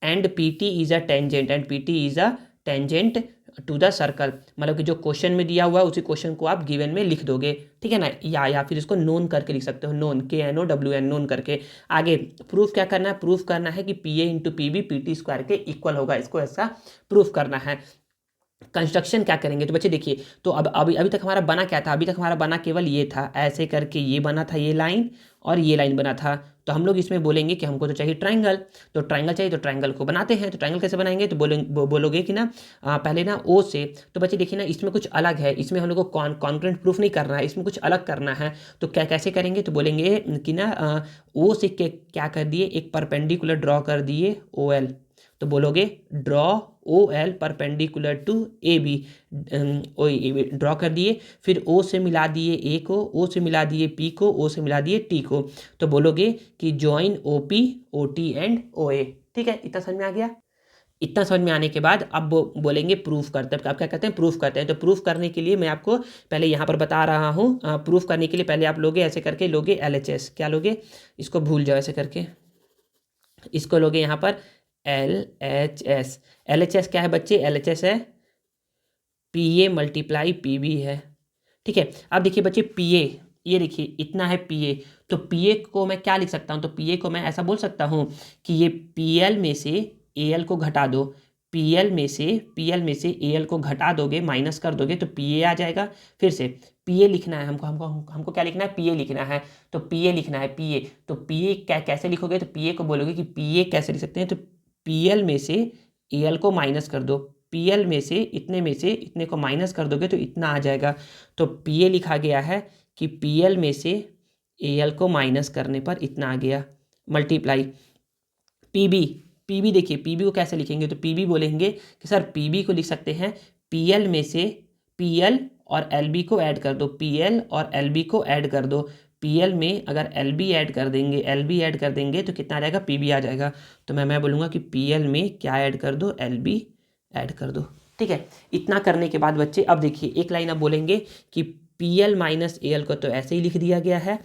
and PT is a tangent, and PT is a tangent to the circle. मतलब कि जो क्वेश्चन में दिया हुआ है उसी क्वेश्चन को आप गिवन में लिख दोगे, ठीक है ना, या फिर इसको नोन करके लिख सकते हो, नोन KNOWN नोन करके। आगे प्रूफ क्या करना है, प्रूफ करना है कि PA into PB PT square के इक्वल होगा, इसको ऐसा प्रूफ करना है। कंस्ट्रक्शन क्या करेंगे, तो बच्चे देखिए, तो अब अभी तक हमारा बना क्या था, अभी तक हमारा बना केवल ये था, ऐसे करके ये बना था, ये लाइन और ये लाइन बना था। तो हम लोग इसमें बोलेंगे कि हमको तो चाहिए ट्रायंगल, तो ट्रायंगल चाहिए, तो ट्रायंगल को बनाते हैं। तो ट्रायंगल कैसे बनाएंगे, तो बोलोगे कि ना पहले ना O से, तो बच्चे देखिए ना इसमें कुछ अलग है, इसमें हम लोग को कॉन्करेंट प्रूफ नहीं करना है, इसमें कुछ अलग करना है। तो क्या कैसे करेंगे, तो बोलेंगे कि ना O से क्या कर दिए, एक परपेंडिकुलर ड्रॉ कर दिए OL, तो बोलोगे draw OL perpendicular to AB, draw कर दिए, फिर O से मिला दिए A को, O से मिला दिए P को, O से मिला दिए T को, तो बोलोगे कि join OP OT and OA। ठीक है, इतना समझ में आ गया। इतना समझ में आने के बाद अब बोलेंगे प्रूफ करते हैं। आप क्या कहते हैं, प्रूफ करते हैं। तो प्रूफ करने के लिए मैं आपको पहले यहाँ पर बता रहा हूँ, प्रूफ करने के लिए पहले आप लोगे ऐसे करके, लोगे LHS, क्या लोगे, इसको भूल जाओ ऐसे करके, इसको लोगे यहाँ पर LHS। LHS क्या है बच्चे, LHS है PA मल्टीप्लाई PB है, ठीक है। अब देखिए बच्चे PA, ये देखिए इतना है PA, तो PA को मैं क्या लिख सकता हूँ, तो PA को मैं ऐसा बोल सकता हूँ कि ये PL में से AL को घटा दो, PL में से AL को घटा दोगे, माइनस कर दोगे, तो PA आ जाएगा। फिर से PA लिखना है हमको, हमको क्या लिखना है, PA लिखना है, तो PA लिखना है, PA, तो PA कैसे लिखोगे, तो PA को बोलोगे कि PA कैसे लिख सकते हैं, तो PL में से AL को माइनस कर दो, PL में से इतने को माइनस कर दोगे तो इतना आ जाएगा। तो PA लिखा गया है कि PL में से AL को माइनस करने पर इतना आ गया, मल्टीप्लाई PB देखिए, PB को कैसे लिखेंगे, तो PB बोलेंगे कि सर PB को लिख सकते हैं PL में से PL और LB को ऐड कर दो, PL और LB को ऐड कर दो, PL में अगर LB ऐड कर देंगे तो कितना आ जाएगा, PB आ जाएगा। तो मैं बोलूँगा कि PL में क्या ऐड कर दो, LB ऐड कर दो, ठीक है। इतना करने के बाद बच्चे अब देखिए एक लाइन अब बोलेंगे कि PL माइनस AL को तो ऐसे ही लिख दिया गया है,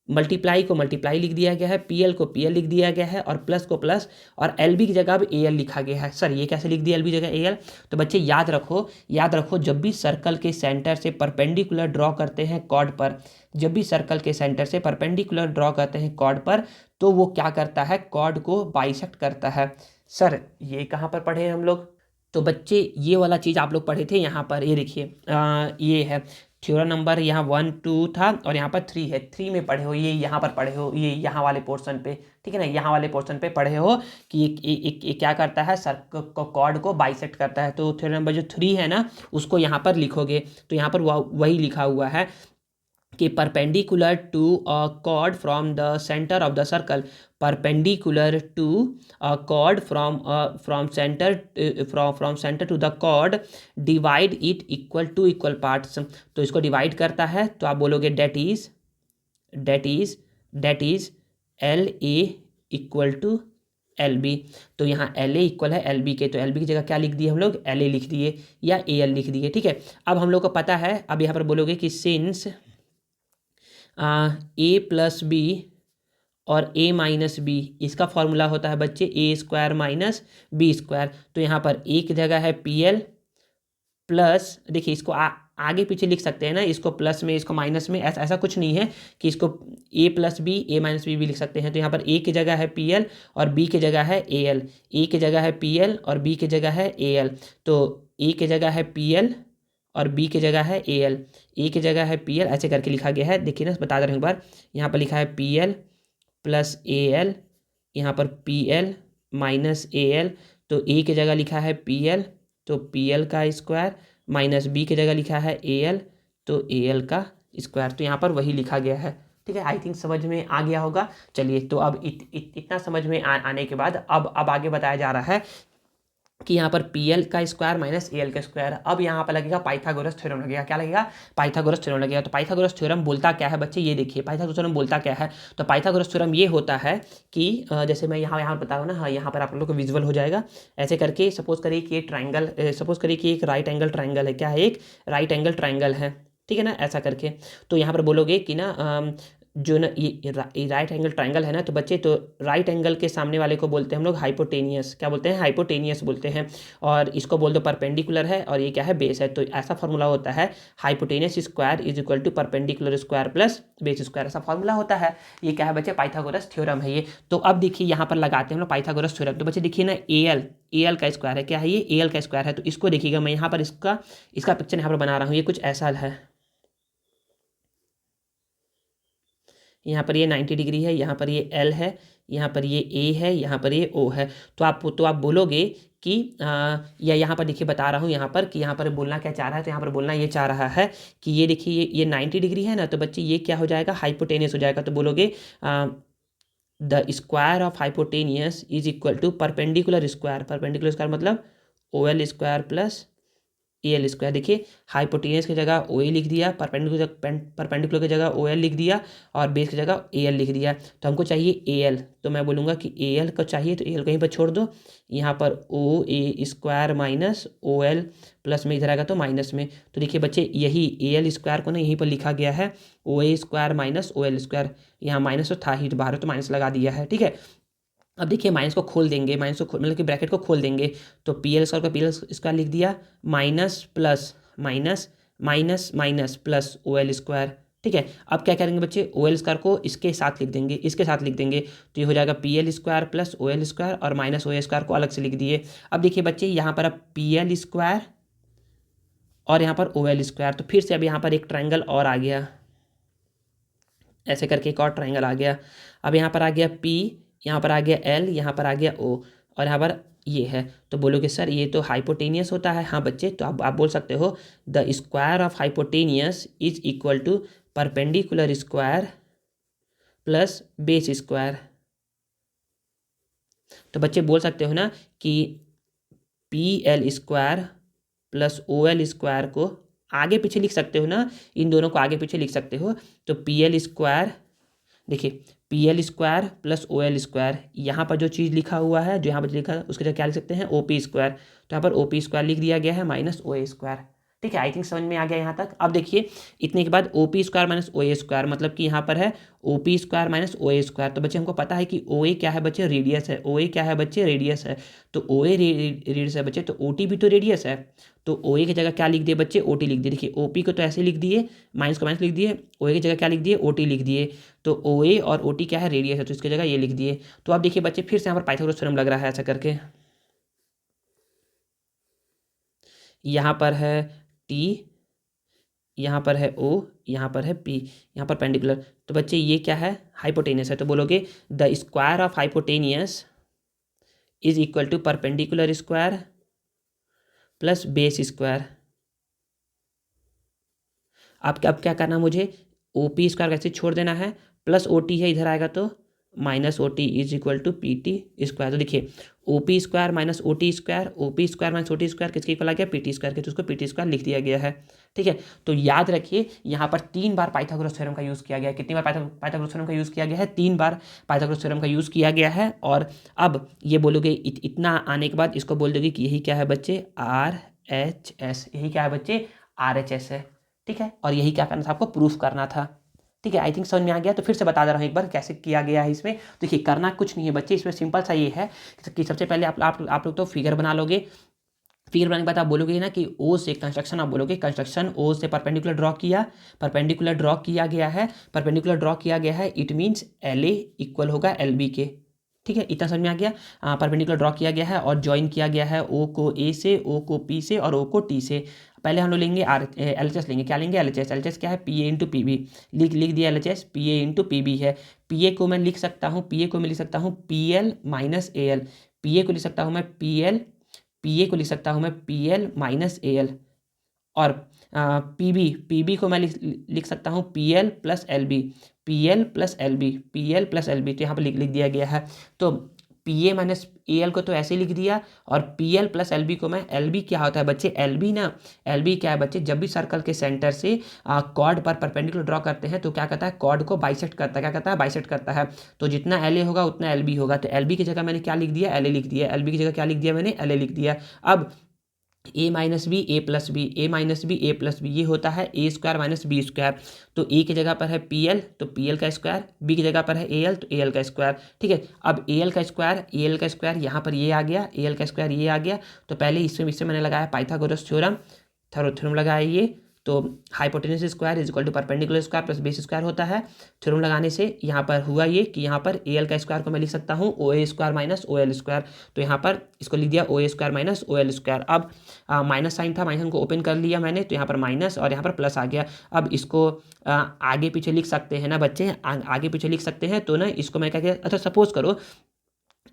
मल्टीप्लाई को मल्टीप्लाई लिख दिया गया है, PL को PL लिख दिया गया है, और प्लस को प्लस, और LB की जगह अब AL लिखा गया है। सर ये कैसे लिख दिया LB जगह AL, तो बच्चे याद रखो जब भी सर्कल के सेंटर से परपेंडिकुलर ड्रॉ करते हैं कॉर्ड पर, जब भी सर्कल के सेंटर से परपेंडिकुलर ड्रॉ करते हैं कॉर्ड पर, तो वो क्या करता है, कॉर्ड को बाइसेक्ट करता है। सर ये कहाँ पर पढ़े हैं हम लोग, तो बच्चे ये वाला चीज़ आप लोग पढ़े थे यहाँ पर, ये देखिए ये है थ्योरम नंबर यहाँ 1 2 था, और यहाँ पर 3 है, 3 में पढ़े हो, ये यहाँ पर पढ़े हो, ये यहाँ वाले पोर्शन पे, ठीक है ना, यहाँ वाले पोर्शन पे पढ़े हो कि एक क्या करता है, कॉर्ड को बाइसेक्ट करता है। तो थ्योरम नंबर जो 3 है ना, उसको यहाँ पर लिखोगे, तो यहाँ पर वही लिखा हुआ है कि perpendicular to a chord from the centre of the circle, perpendicular to a chord from center to the chord, divide it equal parts। तो इसको डिवाइड करता है, तो आप बोलोगे that is LA equal to LB। तो यहाँ LA इक्वल है LB के, तो LB की जगह क्या लिख दिए हम लोग, LA लिख दिए या AL लिख दिए, ठीक है। अब हम लोग को पता है, अब यहाँ पर बोलोगे कि सिंस A प्लस B और A माइनस बी, इसका फॉर्मूला होता है बच्चे A² माइनस B²। तो यहाँ पर A की जगह है PL प्लस, देखिए इसको आगे पीछे लिख सकते हैं ना, इसको प्लस में इसको माइनस में, ऐसा कुछ नहीं है कि इसको A plus B A minus B भी लिख सकते हैं। तो यहाँ पर A की जगह है PL और B की जगह है AL, A की जगह है PL और B की जगह है AL। तो A की जगह है PL और B की जगह है AL, A की जगह है PL, ऐसे करके लिखा गया है। देखिए ना, बता दे रहा हूँ एक बार, यहाँ पर लिखा है PL प्लस AL, यहाँ पर PL माइनस AL, तो A की जगह लिखा है PL, तो PL का स्क्वायर, माइनस B की जगह लिखा है AL, तो AL का स्क्वायर। तो यहाँ पर वही लिखा गया है, ठीक है। आई थिंक समझ में आ गया होगा। चलिए, तो अब इतना समझ में आने के बाद अब आगे बताया जा रहा है कि यहाँ पर PL का स्क्वायर माइनस AL का स्क्वायर। अब यहाँ पर लगेगा पाइथागोरस थ्योरम लगेगा, क्या लगेगा, पाइथागोरस थ्योरम लगेगा। तो पाइथागोरस थ्योरम बोलता क्या है बच्चे, ये देखिए पाइथागोरस थ्योरम बोलता क्या है। तो पाइथागोरस थ्योरम ये होता है कि जैसे मैं यहाँ बता रहा हूँ ना, हाँ यहाँ पर आप लोग को विजुअल हो जाएगा। ऐसे करके सपोज करिए कि एक ट्राइंगल, सपोज करिए कि एक राइट एंगल ट्राइंगल है, क्या है, एक राइट एंगल ट्राइंगल है, ठीक है ना, ऐसा करके। तो यहाँ पर बोलोगे कि ना जो ना ये राइट एंगल ट्रायंगल है ना, तो बच्चे तो राइट एंगल के सामने वाले को बोलते हैं हम लोग हाइपोटेनियस, क्या बोलते हैं, हाइपोटेनियस बोलते हैं। और इसको बोल दो परपेंडिकुलर है, और ये क्या है, बेस है। तो ऐसा फॉर्मूला होता है hypotenuse square is equal to perpendicular square plus base square, ऐसा फॉर्मूला होता है। ये क्या है बच्चे, पाइथागोरस थ्योरम है ये। तो अब देखिए यहाँ पर लगाते हैं हम लोग पाइथागोरस थ्योरम। तो बच्चे देखिए ना, ए एल का स्क्वायर है, क्या है ये, ए एल का स्क्वायर है। तो इसको देखिएगा, मैं यहाँ पर इसका पिक्चर यहाँ पर बना रहा हूँ, ये कुछ ऐसा है। यहाँ पर ये 90 डिग्री है, यहाँ पर ये एल है, यहाँ पर ये ए है, यहाँ पर ये ओ है। तो आप बोलोगे कि या यहाँ पर देखिए बता रहा हूँ यहाँ पर कि यहाँ पर बोलना क्या चाह रहा है। तो यहाँ पर बोलना ये चाह रहा है कि ये देखिए ये 90 डिग्री है ना, तो बच्चे ये क्या हो जाएगा, हाइपोटेनियस हो जाएगा। तो बोलोगे the square of hypotenuse is equal to perpendicular square. Perpendicular square मतलब O L square plus A L square. देखिए हाइपोटेनियस की जगह ओ ए लिख दिया, परपेंडिकुलर की जगह ओ एल लिख दिया, और बेस की जगह ए एल लिख दिया। तो हमको चाहिए ए एल, तो मैं बोलूँगा कि ए एल को चाहिए, तो ए एल कहीं पर छोड़ दो। यहाँ पर O A square minus O L plus में इधर आएगा तो माइनस में। तो देखिए बच्चे यही ए एल स्क्वायर को ना यहीं पर लिखा गया है O A square minus O L square. यहाँ माइनस तो था ही, तो बाहर तो माइनस लगा दिया है, ठीक है। अब देखिए माइनस को खोल देंगे, मतलब कि ब्रैकेट को खोल देंगे। तो पी एल स्क्वायर को पी एल स्क्वायर लिख दिया, minus plus minus minus minus plus O L square, ठीक है। अब क्या करेंगे बच्चे, ओ एल स्क्वायर को इसके साथ लिख देंगे, इसके साथ लिख देंगे। तो ये हो जाएगा P L square plus O L square, और माइनस ओ एल स्क्वायर को अलग से लिख दिए। अब देखिए बच्चे यहाँ पर अब पी एल स्क्वायर और यहाँ पर ओ एल स्क्वायर, तो फिर से अब यहाँ पर एक ट्राइंगल और आ गया, ऐसे करके एक और ट्राइंगल आ गया। अब यहाँ पर आ गया पी, यहाँ पर आ गया एल, यहाँ पर आ गया ओ, और यहाँ पर ये है। तो बोलोगे सर ये तो हाइपोटेनियस होता है। हाँ बच्चे, तो आप बोल सकते हो the square of hypotenuse is equal to perpendicular square plus base square. तो बच्चे बोल सकते हो ना कि P L square plus O L square को आगे पीछे लिख सकते हो ना, इन दोनों को आगे पीछे लिख सकते हो। तो पी एल स्क्वायर, देखिए P L square plus O L square, यहाँ पर जो चीज़ लिखा हुआ है, जो यहाँ पर लिखा है उसके जगह क्या लिख सकते हैं, ओ पी स्क्वायर। तो यहाँ पर ओ पी स्क्वायर लिख दिया गया है माइनस ओ ए स्क्वायर, ठीक है। आई थिंक समझ में आ गया यहाँ तक। अब देखिए इतने के बाद ओ P square minus O A square, मतलब कि यहाँ पर है ओ P square minus O A square. तो बच्चे हमको पता है कि ओ ए क्या है बच्चे, रेडियस है। ओ ए क्या है बच्चे, रेडियस है। तो ओ ए रेडियस है बच्चे, तो ओ टी भी तो रेडियस है। तो ओ ए की जगह क्या लिख दिए बच्चे, ओ टी लिख दिए। देखिए ओ पी को तो ऐसे लिख दिए, माइनस को माइनस लिख दिए, ओ ए की जगह क्या लिख दिए, ओ टी लिख दिए। तो ओ ए और ओ टी क्या है, रेडियस है, तो इसकी जगह ये लिख दिए। तो अब देखिए बच्चे फिर से यहाँ पर पाइथागोरस थ्योरम लग रहा है ऐसा करके। यहाँ पर है टी, यहाँ पर है ओ, यहाँ पर है पी, यहाँ पर पेंडिकुलर। तो बच्चे ये क्या है, हाइपोटेनियस है। तो बोलोगे the square of hypotenuse is equal to perpendicular square plus base square. अब क्या करना मुझे, ओ पी स्क्वायर कैसे छोड़ देना है, प्लस ओ टी है, इधर आएगा तो minus O T is equal to P T square. तो देखिए O P square minus O T square, O P square minus O T square किसके इक्वल आ गया, पी टी स्क्वायर के, तो उसको पी टी स्क्वायर लिख दिया गया है, ठीक है। तो याद रखिए यहाँ पर 3 बार पाइथागोरस थ्योरम का यूज़ किया गया है। कितनी बार पाइथागोरस थ्योरम का यूज़ किया गया है, 3 बार पाइथागोरस थ्योरम का यूज़ किया गया है। और अब ये बोलोगे इतना आने के बाद इसको बोल दोगे कि यही क्या है बच्चे, आर एच एस, यही क्या है बच्चे, आर एच एस है, ठीक है। और यही क्या करना था, आपको प्रूफ करना था, ठीक है। आई थिंक समझ में आ गया। तो फिर से बता दे रहा हूँ एक बार कैसे किया गया है इसमें। देखिए करना कुछ नहीं है बच्चे, इसमें सिंपल सा ये है कि सबसे पहले आप लोग तो फिगर बना लोगे। फिगर बनाने के बाद आप बोलोगे ना कि ओ से कंस्ट्रक्शन, आप बोलोगे कंस्ट्रक्शन ओ से परपेंडिकुलर ड्रॉ किया, परपेंडिकुलर ड्रॉ किया गया है, परपेंडिकुलर ड्रॉ किया गया है, it means L A equal होगा एल बी के, ठीक है। इतना समझ में आ गया। परपेंडिकुलर ड्रॉ किया गया है और ज्वाइन किया गया है ओ को ए से, ओ को पी से, और ओ को टी से। पहले हम लोग लेंगे आर एल एच एस लेंगे, क्या लेंगे, L H S. L H S क्या है, P A into P B, लिख दिया L H S, P A into P B है। पी ए को मैं लिख सकता हूँ, पी ए को मैं लिख सकता हूँ P L minus A L, P A को लिख सकता हूँ मैं पी एल, पी ए को लिख सकता हूँ मैं P L minus A L. और पी बी को मैं लिख सकता हूँ P L plus L B, P L plus L B, P L plus L B. तो यहाँ पर लिख दिया गया है। तो P A minus A L को तो ऐसे ही लिख दिया, और P L plus L B को मैं, एल बी क्या होता है बच्चे, एल बी ना, एल बी क्या है बच्चे, जब भी सर्कल के सेंटर से कॉर्ड पर परपेंडिकुलर ड्रॉ करते हैं तो क्या करता है, कॉर्ड को बाइसेक्ट करता है, क्या करता है, बाइसेक्ट करता है। तो जितना एल ए होगा उतना एल बी होगा। तो एल बी की जगह मैंने क्या लिख दिया, एल ए लिख दिया, एल बी की जगह क्या लिख दिया मैंने, एल ए लिख दिया। अब ए माइनस बी ए प्लस बी ए माइनस बी ए प्लस बी ये होता है ए स्क्वायर माइनस बी स्क्वायर। तो ए की जगह पर है पी एल तो पी एल का स्क्वायर, बी की जगह पर है ए एल तो ए एल का स्क्वायर। ठीक है, अब ए एल का स्क्वायर यहाँ पर ये आ गया, ए एल का स्क्वायर ये आ गया। तो पहले इससे मैंने लगाया पाइथागोरस थ्योरम, थ्योरम लगाया ये। तो hypotenuse square is equal to perpendicular square plus base square होता है। थ्योरम लगाने से यहाँ पर हुआ ये कि यहाँ पर ए एल का स्क्वायर को मैं लिख सकता हूँ O A square minus O L square. तो यहाँ पर इसको लिख दिया O A square minus O L square. अब माइनस साइन था, माइनस को ओपन कर लिया मैंने, तो यहाँ पर माइनस और यहाँ पर प्लस आ गया। अब इसको आगे पीछे लिख सकते हैं ना बच्चे, आगे पीछे लिख सकते हैं। तो ना इसको मैं क्या किया, अच्छा सपोज करो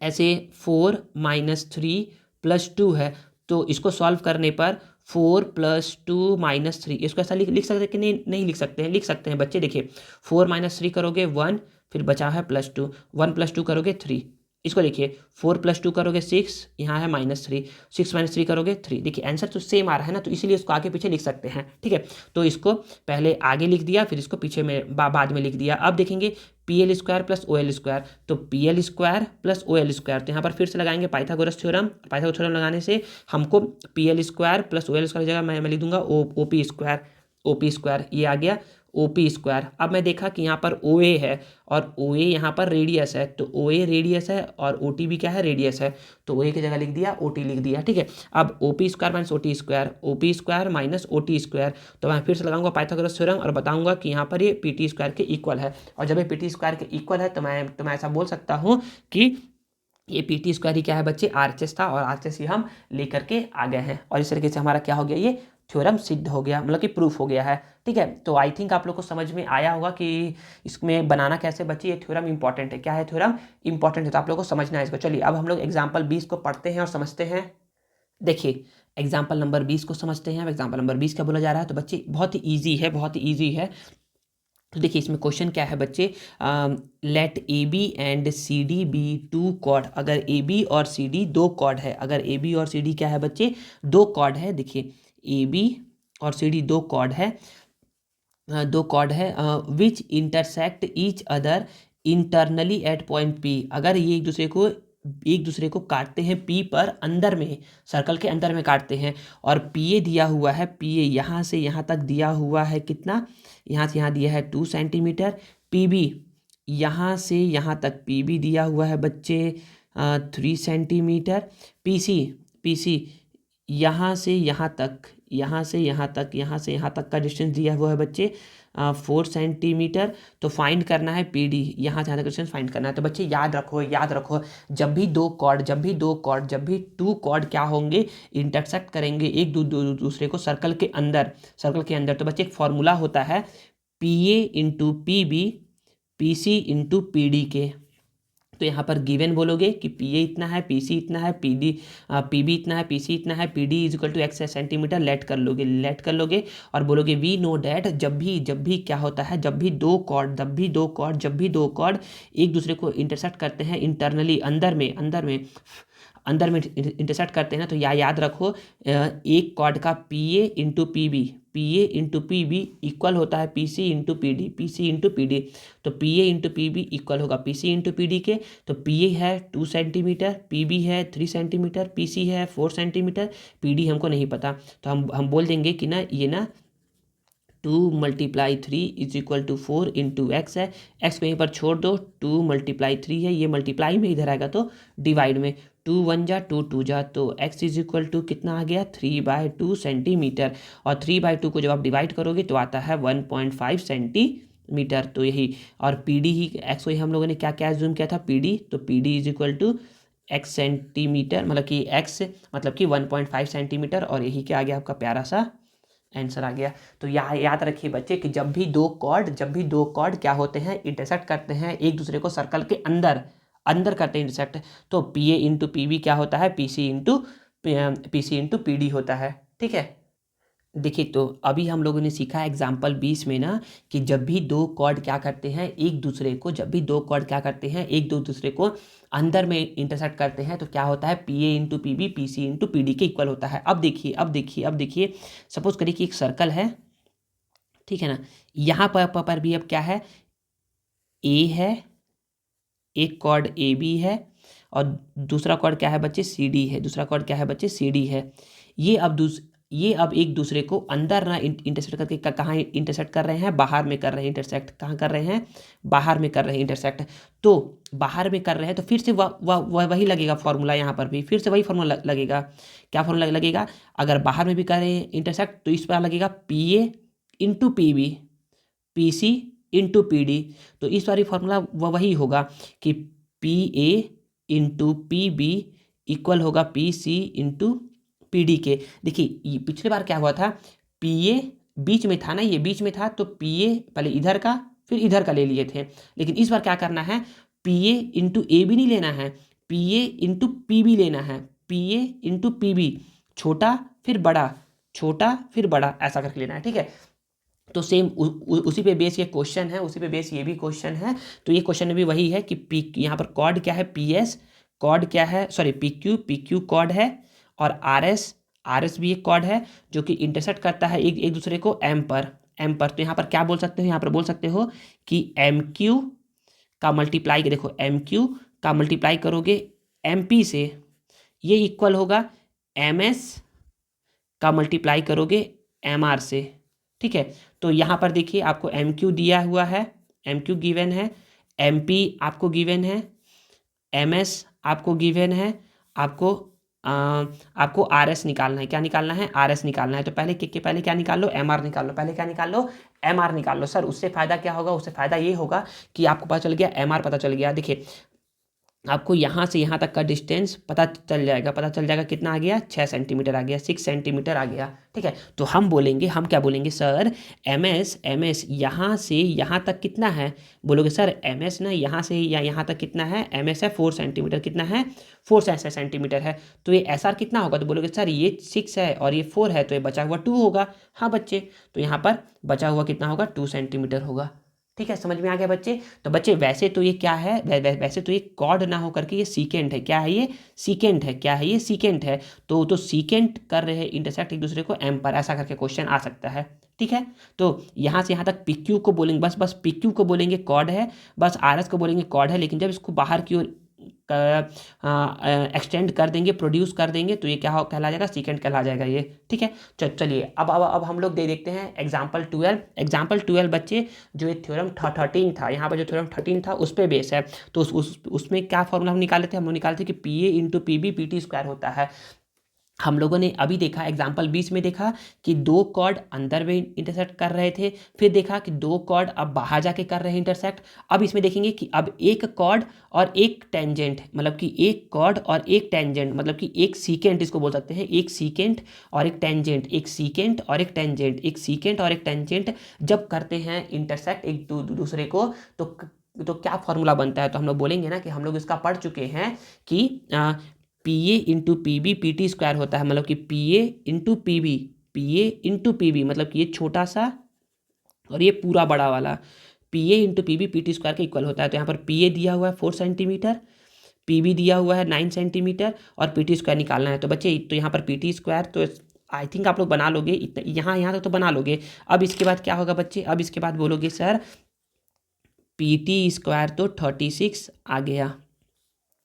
ऐसे 4 माइनस 3 प्लस 2 है, तो इसको सॉल्व करने पर 4 प्लस 2 माइनस 3, इसको ऐसा लिख सकते हैं कि नहीं लिख सकते हैं, लिख सकते हैं बच्चे। देखिए 4 माइनस 3 करोगे 1, फिर बचा है प्लस 2, 1 प्लस 2 करोगे 3। इसको देखिए 4 प्लस 2 करोगे 6, यहाँ है -3, 6 माइनस 3 करोगे 3। देखिए आंसर तो सेम आ रहा है ना, तो इसीलिए इसको आगे पीछे लिख सकते हैं। ठीक है, तो इसको पहले आगे लिख दिया, फिर इसको पीछे में बाद में लिख दिया। अब देखेंगे P L square plus O L square, तो P L square plus O L square, तो यहाँ पर फिर से लगाएंगे पाइथागोरस थ्योरम। पाइथागोरस थ्योरम लगाने से हमको P L square plus O L square की जगह मैं लिख दूंगा O P square, O P square ये आ गया ओ पी स्क्वायर। अब मैं देखा कि यहाँ पर ओ ए है और ओ ए यहाँ पर रेडियस है, तो ओ ए रेडियस है और ओ टी भी क्या है, रेडियस है। तो ओ ए की जगह लिख दिया ओ टी लिख दिया। ठीक है, अब O P square minus O T square, O P square minus O T square, तो मैं फिर से लगाऊंगा पाइथागोरस थ्योरम और बताऊंगा कि यहाँ पर ये पी टी स्क्वायर के इक्वल है। और जब ये पी टी स्क्वायर के इक्वल है तो मैं ऐसा बोल सकता हूँ कि ये पी टी स्क्वायर ही क्या है बच्चे, आर एच एस था, और आर एच एस ही हम लेकर के आ गए हैं। और इस तरीके से हमारा क्या हो गया, ये थ्योरम सिद्ध हो गया, मतलब कि प्रूफ हो गया है। ठीक है, तो आई थिंक आप लोग को समझ में आया होगा कि इसमें बनाना कैसे बच्चे, ये थ्योरम इंपॉर्टेंट है। क्या है, थ्योरम इंपॉर्टेंट है, तो आप लोग को समझना है इसको। चलिए अब हम लोग एग्जाम्पल 20 को पढ़ते हैं और समझते हैं। देखिए एग्जाम्पल नंबर 20 को समझते हैं। एग्जाम्पल नंबर 20 क्या बोला जा रहा है, तो बच्चे बहुत ही ईजी है, बहुत ही ईजी है। तो देखिए इसमें क्वेश्चन क्या है बच्चे, let A B and C D be two chord. अगर ए बी और सी डी दो कॉर्ड है, अगर ए बी और सी डी क्या है बच्चे, दो कॉर्ड है। देखिए ए बी और सी डी दो कॉर्ड है, दो कॉर्ड है which intersect each other internally at point P. अगर ये एक दूसरे को काटते हैं पी पर, अंदर में सर्कल के अंदर में काटते हैं, और पी ए दिया हुआ है, पी ए यहाँ से यहाँ तक दिया हुआ है कितना, यहाँ से यहाँ दिया है 2 सेंटीमीटर। पी बी यहाँ से यहाँ तक पी बी दिया हुआ है बच्चे 3 सेंटीमीटर। पी सी यहाँ से यहाँ तक, यहाँ से यहाँ तक, यहाँ से यहाँ तक का डिस्टेंस दिया हुआ है बच्चे 4 सेंटीमीटर। तो फाइंड करना है पी डी, यहाँ से यहाँ तक डिस्टेंस फाइंड करना है। तो बच्चे याद रखो जब भी दो कॉर्ड, जब भी टू कॉर्ड क्या होंगे, इंटरसेक्ट करेंगे एक दूसरे को सर्कल के अंदर, तो बच्चे एक फॉर्मूला होता है P A into P B, P C into P D के। तो यहाँ पर गिवन बोलोगे कि पी ए इतना है, पी सी इतना है, पी बी इतना है, पी सी इतना है, P D is equal to X centimetre. Let कर लोगे और बोलोगे वी नो डैट, जब भी क्या होता है, जब भी दो कॉर्ड एक दूसरे को इंटरसेक्ट करते हैं इंटरनली, अंदर में इंटरसेक्ट करते हैं, तो याद रखो एक कॉर्ड का P A into P B equal होता है P C into P D. तो P A into P B equal होगा P C into P D के। तो पी ए है 2 सेंटीमीटर, पी बी है 3 सेंटीमीटर, पी सी है 4 सेंटीमीटर, पी डी हमको नहीं पता, तो हम बोल देंगे कि ना ये ना 2 × 3 is equal to 4 into X है। एक्स को यहीं पर छोड़ दो, 2 × 3 है, ये मल्टीप्लाई में इधर आएगा तो डिवाइड में, 2 1 जा 2 2 जा, तो x इज इक्वल टू कितना आ गया 3/2 सेंटीमीटर। और 3/2 को जब आप डिवाइड करोगे तो आता है 1.5 सेंटीमीटर। तो यही, और पी डी ही एक्स को ही हम लोगों ने क्या क्या एज्यूम किया था, पी डी, तो P D is equal to X centimetre, मतलब कि एक्स मतलब कि 1.5 सेंटीमीटर, और यही क्या आ गया आपका प्यारा सा आंसर आ गया। तो याद रखिए बच्चे कि जब भी दो कॉर्ड क्या होते हैं, इंटरसेक्ट करते हैं एक दूसरे को सर्कल के अंदर करते हैं इंटरसेक्ट, तो P A into P B क्या होता है, P C into P D होता है। ठीक है, देखिए तो अभी हम लोगों ने सीखा एग्जाम्पल 20 में ना कि जब भी दो कॉर्ड क्या करते हैं एक दूसरे को अंदर में इंटरसेक्ट करते हैं, तो क्या होता है P A into P B, P C into P D के इक्वल होता है। अब देखिए सपोज करिए कि एक सर्कल है, ठीक है ना, यहाँ पर भी अब क्या है, ए है, एक कॉर्ड ए बी है, और दूसरा कॉर्ड क्या है बच्चे, सी डी है, ये अब एक दूसरे को अंदर ना इंटरसेक्ट करके कहाँ इंटरसेक्ट कर रहे हैं, बाहर में कर रहे हैं इंटरसेक्ट। कहाँ कर रहे हैं, बाहर में कर रहे हैं इंटरसेक्ट। तो बाहर में कर रहे हैं तो फिर से वही लगेगा फॉर्मूला, यहाँ पर भी फिर से वही फॉर्मूला लगेगा। क्या फॉर्मूला लगेगा, अगर बाहर में भी कर रहे हैं इंटरसेक्ट तो इस पर लगेगा P A into P B, P C into P D. तो इस वाली फॉर्मूला वही होगा कि P A into P B equal होगा P C into P D के। देखिए पिछली बार क्या हुआ था, पी ए बीच में था ना, ये बीच में था, तो पी ए पहले इधर का फिर इधर का ले लिए थे। लेकिन इस बार क्या करना है, पी ए इंटू ए भी नहीं लेना है, P A into P B लेना है। P A into P B, छोटा फिर बड़ा, छोटा फिर बड़ा, ऐसा करके लेना है। ठीक है, तो सेम उसी पे बेस ये क्वेश्चन है, उसी पे बेस ये भी क्वेश्चन है। तो ये क्वेश्चन में भी वही है कि पी, यहाँ पर कॉर्ड क्या है, पी एस कॉर्ड क्या है, सॉरी पी क्यू कॉर्ड है, और आर एस भी एक कॉर्ड है जो कि इंटरसेक्ट करता है एक दूसरे को एम पर। तो यहाँ पर क्या बोल सकते हो, यहाँ पर बोल सकते हो कि एम क्यू का मल्टीप्लाई, देखो एम क्यू का मल्टीप्लाई करोगे एम पी से, ये इक्वल होगा एम एस का मल्टीप्लाई करोगे एम आर से। ठीक है, तो यहाँ पर देखिए आपको एम क्यू दिया हुआ है, एम क्यू गिवन है, एम पी आपको गिवन है, एम एस आपको गिवन है, आपको आर एस निकालना है। क्या निकालना है, आर एस निकालना है। तो पहले क्या निकाल लो, एम आर निकाल लो। पहले क्या निकाल लो, एम आर निकाल लो। सर उससे फ़ायदा क्या होगा, उससे फ़ायदा ये होगा कि आपको पता चल गया, एम आर पता चल गया। देखिए आपको यहाँ से यहाँ तक का डिस्टेंस पता चल जाएगा कितना आ गया, 6 सेंटीमीटर आ गया, 6 सेंटीमीटर आ गया। ठीक है, तो हम क्या बोलेंगे सर, एम एस यहाँ से यहाँ तक कितना है, बोलोगे सर एम एस ना यहाँ से या यहाँ तक कितना है, एम एस है 4 सेंटीमीटर, कितना है 4 सेंटीमीटर है। तो ये एस आर कितना होगा, तो बोलोगे सर ये 6 है और ये 4 है, तो ये बचा हुआ 2 होगा। हाँ बच्चे, तो यहाँ पर बचा हुआ कितना होगा, 2 सेंटीमीटर होगा। ठीक है, समझ में आ गया बच्चे। तो बच्चे वैसे तो ये क्या है, वैसे तो ये कॉर्ड ना हो करके ये सीकेंट है। क्या है ये, सीकेंट है। क्या है ये, सीकेंट है। तो सीकेंट कर रहे हैं इंटरसेक्ट एक दूसरे को एम पर, ऐसा करके क्वेश्चन आ सकता है। ठीक है, तो यहाँ से यहाँ तक पी क्यू को बोलेंगे, बस पी क्यू को बोलेंगे कॉर्ड है, बस आर एस को बोलेंगे कॉर्ड है। लेकिन जब इसको बाहर की ओर एक्सटेंड कर देंगे, प्रोड्यूस कर देंगे, तो ये क्या कहला जाएगा, सीकेंट कहला जाएगा ये। ठीक है, चलिए अब हम लोग देखते हैं एग्जाम्पल 12 बच्चे, जो ये थ्योरम 13 था, यहाँ पर जो थ्योरम 13 था उस पर बेस है। तो उसमें क्या फॉर्मूला हम निकाले थे, हम लोग निकाले थे कि P A into P B P T square होता है। हम लोगों ने अभी देखा एग्जाम्पल 20 में देखा कि 2 कॉर्ड अंदर में इंटरसेक्ट कर रहे थे, फिर देखा कि 2 कॉर्ड अब बाहर जाके कर रहे हैं इंटरसेक्ट। अब इसमें देखेंगे कि अब एक कॉर्ड और एक टेंजेंट, मतलब कि एक कॉर्ड और एक टेंजेंट, मतलब कि एक सीकेंट इसको बोल सकते हैं, एक सीकेंट और एक टेंजेंट, एक सीकेंट और एक टेंजेंट, एक सीकेंट और एक टेंजेंट जब करते हैं इंटरसेक्ट एक दूसरे को, तो क्या फॉर्मूला बनता है। तो हम लोग बोलेंगे ना कि हम लोग इसका पढ़ चुके हैं कि P A into P B P T square होता है, मतलब कि P A into P B, P A into P B, मतलब कि ये छोटा सा और ये पूरा बड़ा वाला, P A into P B P T square के इक्वल होता है। तो यहाँ पर पी ए दिया हुआ है 4 सेंटीमीटर, पी बी दिया हुआ है 9 सेंटीमीटर, और पी टी स्क्वायर निकालना है। तो बच्चे तो यहाँ पर पी टी स्क्वायर तो आई थिंक आप लोग बना लोगे, इतना यहाँ तक तो बना लोगे। अब इसके बाद क्या होगा बच्चे, अब इसके बाद बोलोगे सर पी टी स्क्वायर तो 36 आ गया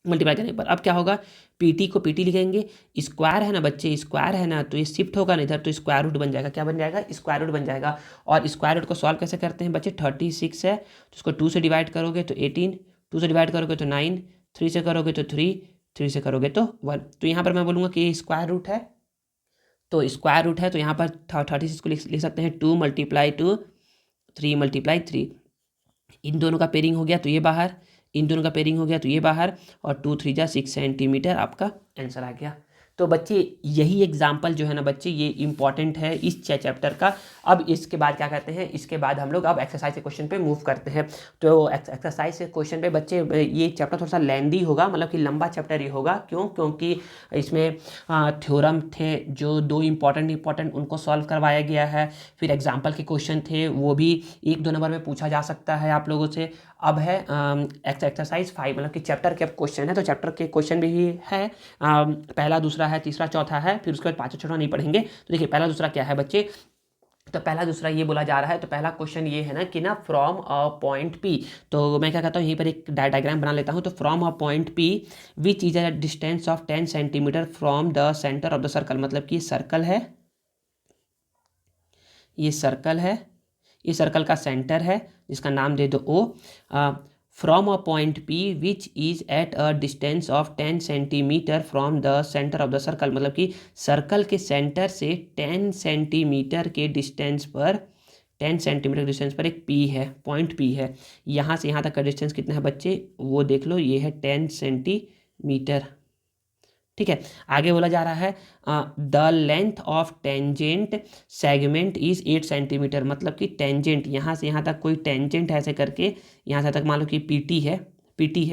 मल्टीप्लाई करने पर। अब क्या होगा, पीटी को पीटी लिखेंगे, स्क्वायर है ना बच्चे, स्क्वायर है ना, तो ये शिफ्ट होगा ना इधर, तो स्क्वायर रूट बन जाएगा। क्या बन जाएगा, स्क्वायर रूट बन जाएगा। और स्क्वायर रूट को सॉल्व कैसे करते हैं बच्चे, 36 है तो उसको 2 से डिवाइड करोगे तो 18, 2 से डिवाइड करोगे तो 9, 3 से करोगे तो 3, 3 से करोगे तो 1। तो यहाँ पर मैं बोलूँगा कि ये स्क्वायर रूट है, तो स्क्वायर रूट है, तो यहाँ पर 36 को लिख सकते हैं 2 × 2 3 × 3। इन दोनों का पेयरिंग हो गया तो ये बाहर, इन दोनों का पेयरिंग हो गया तो ये बाहर, और 2 3 जा 6 सेंटीमीटर आपका आंसर आ गया। तो बच्चे यही एग्जाम्पल जो है ना बच्चे, ये इंपॉर्टेंट है इस चैप्टर का। अब इसके बाद क्या करते हैं, इसके बाद हम लोग अब एक्सरसाइज के क्वेश्चन पे मूव करते हैं। तो एक्सरसाइज के क्वेश्चन पे बच्चे ये चैप्टर थोड़ा सा लेंदी होगा, मतलब कि लंबा चैप्टर ये होगा। क्योंकि इसमें थ्योरम थे जो 2 इंपॉर्टेंट उनको सॉल्व करवाया गया है। फिर एग्जाम्पल के क्वेश्चन थे, वो भी 1-2 नंबर में पूछा जा सकता है आप लोगों से। अब है एक्सरसाइज 5, मतलब कि चैप्टर के क्वेश्चन है, तो चैप्टर के क्वेश्चन भी है, पहला दूसरा है, तीसरा चौथा है, फिर उसके बाद 5 छठा नहीं पढ़ेंगे। तो देखिए पहला दूसरा क्या है बच्चे, तो पहला दूसरा ये बोला जा रहा है। तो पहला क्वेश्चन ये है ना कि ना फ्रॉम अ पॉइंट पी, तो मैं क्या कहता हूँ यहीं पर एक डायग्राम बना लेता हूँ। तो from a point P which is a distance of 10 centimetre from the centre of the circle, मतलब कि सर्कल है, ये सर्कल है, ये सर्कल का सेंटर है जिसका नाम दे दो O. From a point P which is at a distance of 10 centimetre from the centre of the circle, मतलब कि सर्कल के सेंटर से 10 सेंटीमीटर के डिस्टेंस पर, 10 सेंटीमीटर डिस्टेंस पर एक पी है, पॉइंट पी है। यहाँ से यहाँ तक का डिस्टेंस कितना है बच्चे, वो देख लो, ये है 10 सेंटीमीटर। ठीक है, आगे बोला जा रहा है the length of tangent segment is 8 centimetre, मतलब कि टेंजेंट यहाँ से यहाँ तक कोई टेंजेंट है ऐसे करके, यहाँ से तक मान लो कि पीटी है, पीटी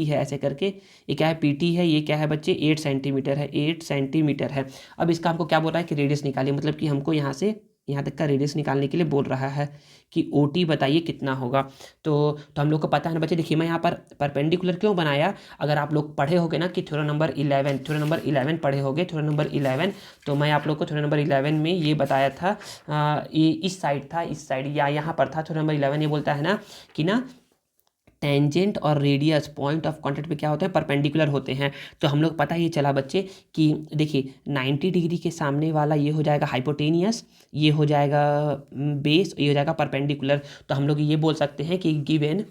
है ऐसे करके, ये क्या है पीटी है, ये क्या है बच्चे 8 सेंटीमीटर है, 8 सेंटीमीटर है। अब इसका हमको क्या बोल रहा है कि रेडियस निकालिए, मतलब कि हमको यहाँ से यहाँ तक का रेडियस निकालने के लिए बोल रहा है कि ओ टी बताइए कितना होगा। तो हम लोग को पता है ना बच्चे, देखिए मैं यहाँ पर परपेंडिकुलर क्यों बनाया, अगर आप लोग पढ़े होगे ना कि थ्योरम नंबर 11 पढ़े होगे, थ्योरम नंबर 11, तो मैं आप लोग को थ्योरम नंबर 11 में ये बताया था, ये इस साइड था, इस साइड या यहाँ पर था। थ्योरम नंबर 11 ये बोलता है ना कि ना टेंजेंट और रेडियस पॉइंट ऑफ कांटेक्ट पे क्या होते हैं, परपेंडिकुलर होते हैं। तो हम लोग पता ये चला बच्चे कि देखिए 90 डिग्री के सामने वाला ये हो जाएगा हाइपोटेनियस, ये हो जाएगा बेस, ये हो जाएगा परपेंडिकुलर। तो हम लोग ये बोल सकते हैं कि गिवन,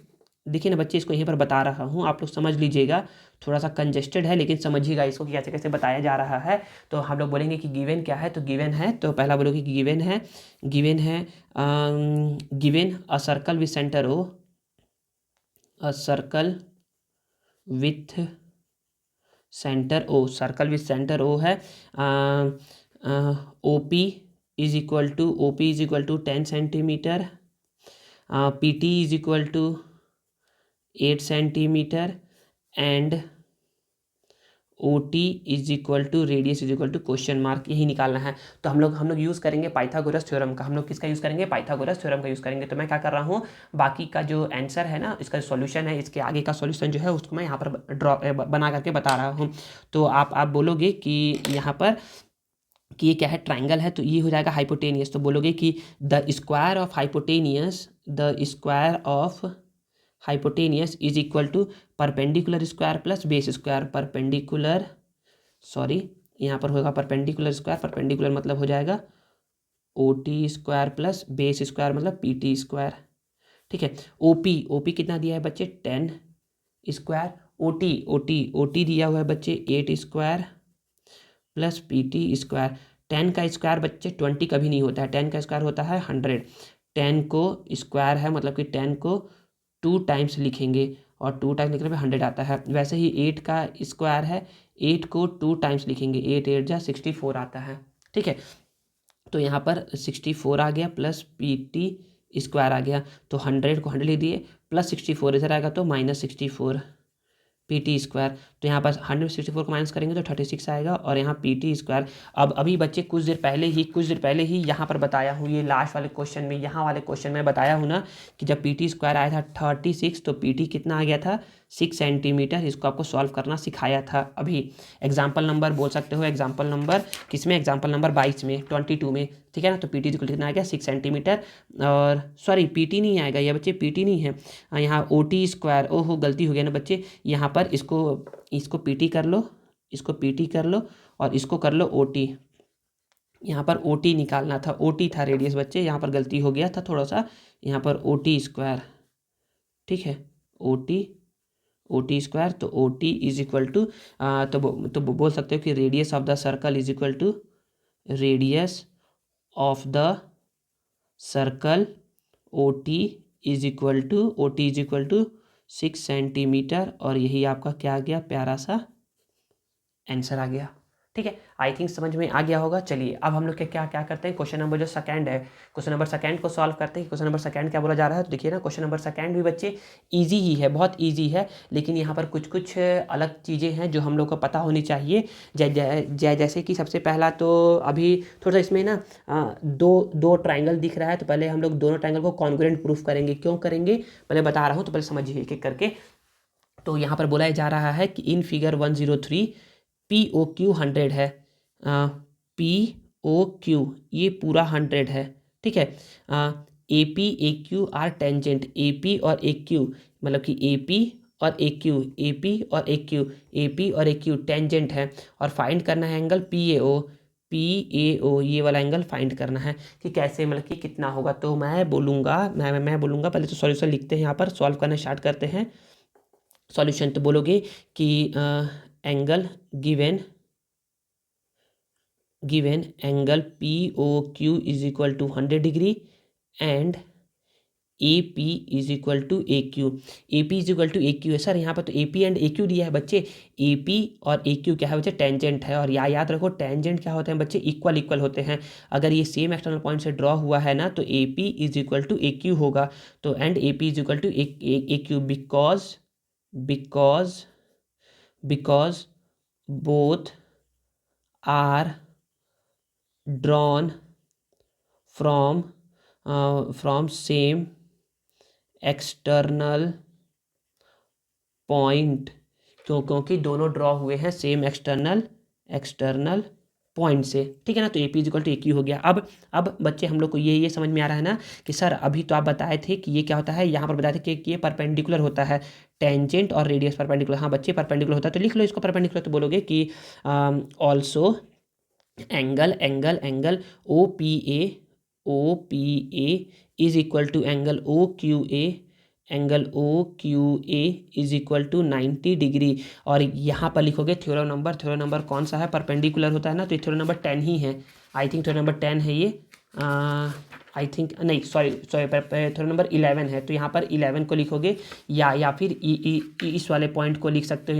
देखिए ना बच्चे इसको यहीं पर बता रहा हूँ, आप लोग समझ लीजिएगा, थोड़ा सा कंजेस्टेड है लेकिन समझिएगा इसको कि कैसे कैसे बताया जा रहा है। तो हम लोग बोलेंगे कि गिवन क्या है, तो गिवन है, तो पहला बोलोगे कि गिवन है, given a circle with centre O, a circle with center O, circle with centre O है, OP is equal to 10 centimetre, PT is equal to 8 centimetre and OT is equal to radius is equal to question mark, यही निकालना है। तो हम लोग यूज़ करेंगे पाइथागोरस थ्योरम का, हम लोग किसका यूज़ करेंगे, पाइथागोरस थ्योरम का यूज़ करेंगे। तो मैं क्या कर रहा हूँ, बाकी का जो आंसर है ना, इसका सॉल्यूशन है, इसके आगे का सॉल्यूशन जो है उसको मैं यहाँ पर ड्रॉ बना करके बता रहा हूँ। तो आप बोलोगे कि यहाँ पर कि ये क्या है, ट्राइंगल है, तो ये हो जाएगा हाइपोटेनियस। तो बोलोगे कि the square of hypotenuse, the square of hypotenuse is equal to perpendicular square plus base square, perpendicular, sorry यहाँ पर होगा परपेंडिकुलर स्क्वायर, परपेंडिकुलर मतलब हो जाएगा O T square plus base square मतलब पी टी स्क्वायर। ठीक है, ओपी कितना दिया है बच्चे 10 स्क्वायर, ओटी दिया हुआ है बच्चे 8 square plus P T square. 10 का स्क्वायर बच्चे 20 कभी नहीं होता है, 10 का स्क्वायर होता है 100, 10 को स्क्वायर है मतलब कि 10 को 2 टाइम्स लिखेंगे और 2 टाइम्स लिखने पे 100 आता है। वैसे ही 8 का स्क्वायर है, 8 को 2 टाइम्स लिखेंगे, 8 8 जा 64 आता है। ठीक है, तो यहाँ पर 64 आ गया प्लस पी टी स्क्वायर आ गया, तो 100 को 100 लिख दिए, प्लस 64 इधर आएगा तो -64 पी टी स्क्वायर। तो यहाँ पर 164 को माइनस करेंगे तो 36 आएगा और यहाँ पी टी स्क्वायर। अब अभी बच्चे कुछ देर पहले ही यहाँ पर बताया हूँ, ये लास्ट वाले क्वेश्चन में, यहाँ वाले क्वेश्चन में बताया हूँ ना कि जब पी टी स्क्वायर आया था 36, तो पी टी कितना आ गया था 6 सेंटीमीटर। इसको आपको सॉल्व करना सिखाया था अभी, एग्जाम्पल नंबर बोल सकते हो, एग्जाम्पल नंबर किसमें, एग्जाम्पल नंबर 22 में, 22 में। ठीक है ना, तो पी टी कितना आ गया 6 सेंटीमीटर, और सॉरी पी टी नहीं आएगा ये बच्चे, पी टी नहीं है यहाँ, ओ टी स्क्वायर, ओहो गलती हो गया ना बच्चे, यहाँ पर इसको पीटी कर लो, इसको पीटी कर लो और इसको कर लो ओटी। यहाँ पर ओटी निकालना था, ओटी था रेडियस बच्चे, यहाँ पर गलती हो गया था थोड़ा सा, यहाँ पर ओटी स्क्वायर। ठीक है, ओटी स्क्वायर, तो ओटी इज इक्वल टू, तो बोल सकते हो कि radius of the circle is equal to radius of the circle OT is equal to 6 centimetre, और यही आपका क्या आ गया, प्यारा सा आंसर आ गया। ठीक है, आई थिंक समझ में आ गया होगा। चलिए अब हम लोग क्या क्या करते हैं, क्वेश्चन नंबर जो सेकंड है, क्वेश्चन नंबर सेकंड को सॉल्व करते हैं। क्वेश्चन नंबर सेकंड क्या बोला जा रहा है, तो देखिए ना, क्वेश्चन नंबर सेकंड भी बच्चे इजी ही है, बहुत इजी है, लेकिन यहाँ पर कुछ कुछ अलग चीज़ें हैं जो हम लोग को पता होनी चाहिए। जैसे कि सबसे पहला तो अभी थोड़ा सा इसमें ना दो ट्राइंगल दिख रहा है, तो पहले हम लोग दोनों ट्राइंगल को कॉन्ग्रुएंट प्रूफ करेंगे। क्यों करेंगे पहले बता रहा हूँ, तो पहले समझिए एक एक करके। तो यहाँ पर बोला जा रहा है कि इन फिगर 103 POQ 100 है, POQ ये पूरा 100 है। ठीक ठीक है। A P A Q are tangent, A P और ए क्यू मतलब कि ए पी और ए क्यू, ए पी और ए क्यू, ए पी और ए क्यू टेंजेंट है और फाइंड करना है angle P A O, P A O ये वाला एंगल फाइंड करना है कि कैसे मतलब कि कितना होगा। तो मैं बोलूँगा पहले तो सॉल्यूशन लिखते हैं, यहाँ पर सॉल्व करना स्टार्ट करते हैं। सॉल्यूशन तो बोलोगे कि angle given angle P O Q is equal to 100 degree and A P is equal to A Q, A P is equal to A Q है सर, यहाँ पर तो A P and A Q दिया है बच्चे। ए पी और ए क्यू क्या है बच्चे, टेंजेंट है। और याद रखो टेंजेंट क्या होते हैं बच्चे, इक्वल होते हैं। अगर ये सेम एक्सटर्नल पॉइंट से ड्रॉ हुआ है ना तो A P is equal to A Q होगा। तो and A P is equal to A Q because both are drawn from same external point, क्योंकि दोनों ड्रॉ हुए हैं सेम एक्सटर्नल पॉइंट से, ठीक है ना। तो A P equal to A Q हो गया। अब बच्चे हम लोग को ये समझ में आ रहा है ना कि सर अभी तो आप बताए थे कि ये क्या होता है, यहाँ पर बताए थे कि ये परपेंडिकुलर होता है, टेंजेंट और रेडियस परपेंडिकुलर। हाँ बच्चे परपेंडिकुलर होता है तो लिख लो इसको परपेंडिकुलर। तो बोलोगे कि also angle O P A is equal to angle O Q A is equal to 90 degree. और यहाँ पर लिखोगे थ्योरम नंबर कौन सा है, परपेंडिकुलर होता है ना, तो ये थ्योरम नंबर 10 ही है। आई थिंक थ्योरम नंबर 10 है ये, आई थिंक नहीं सॉरी थ्योरम नंबर 11 है। तो यहाँ पर 11 को लिखोगे या फिर इस वाले पॉइंट को लिख सकते हो।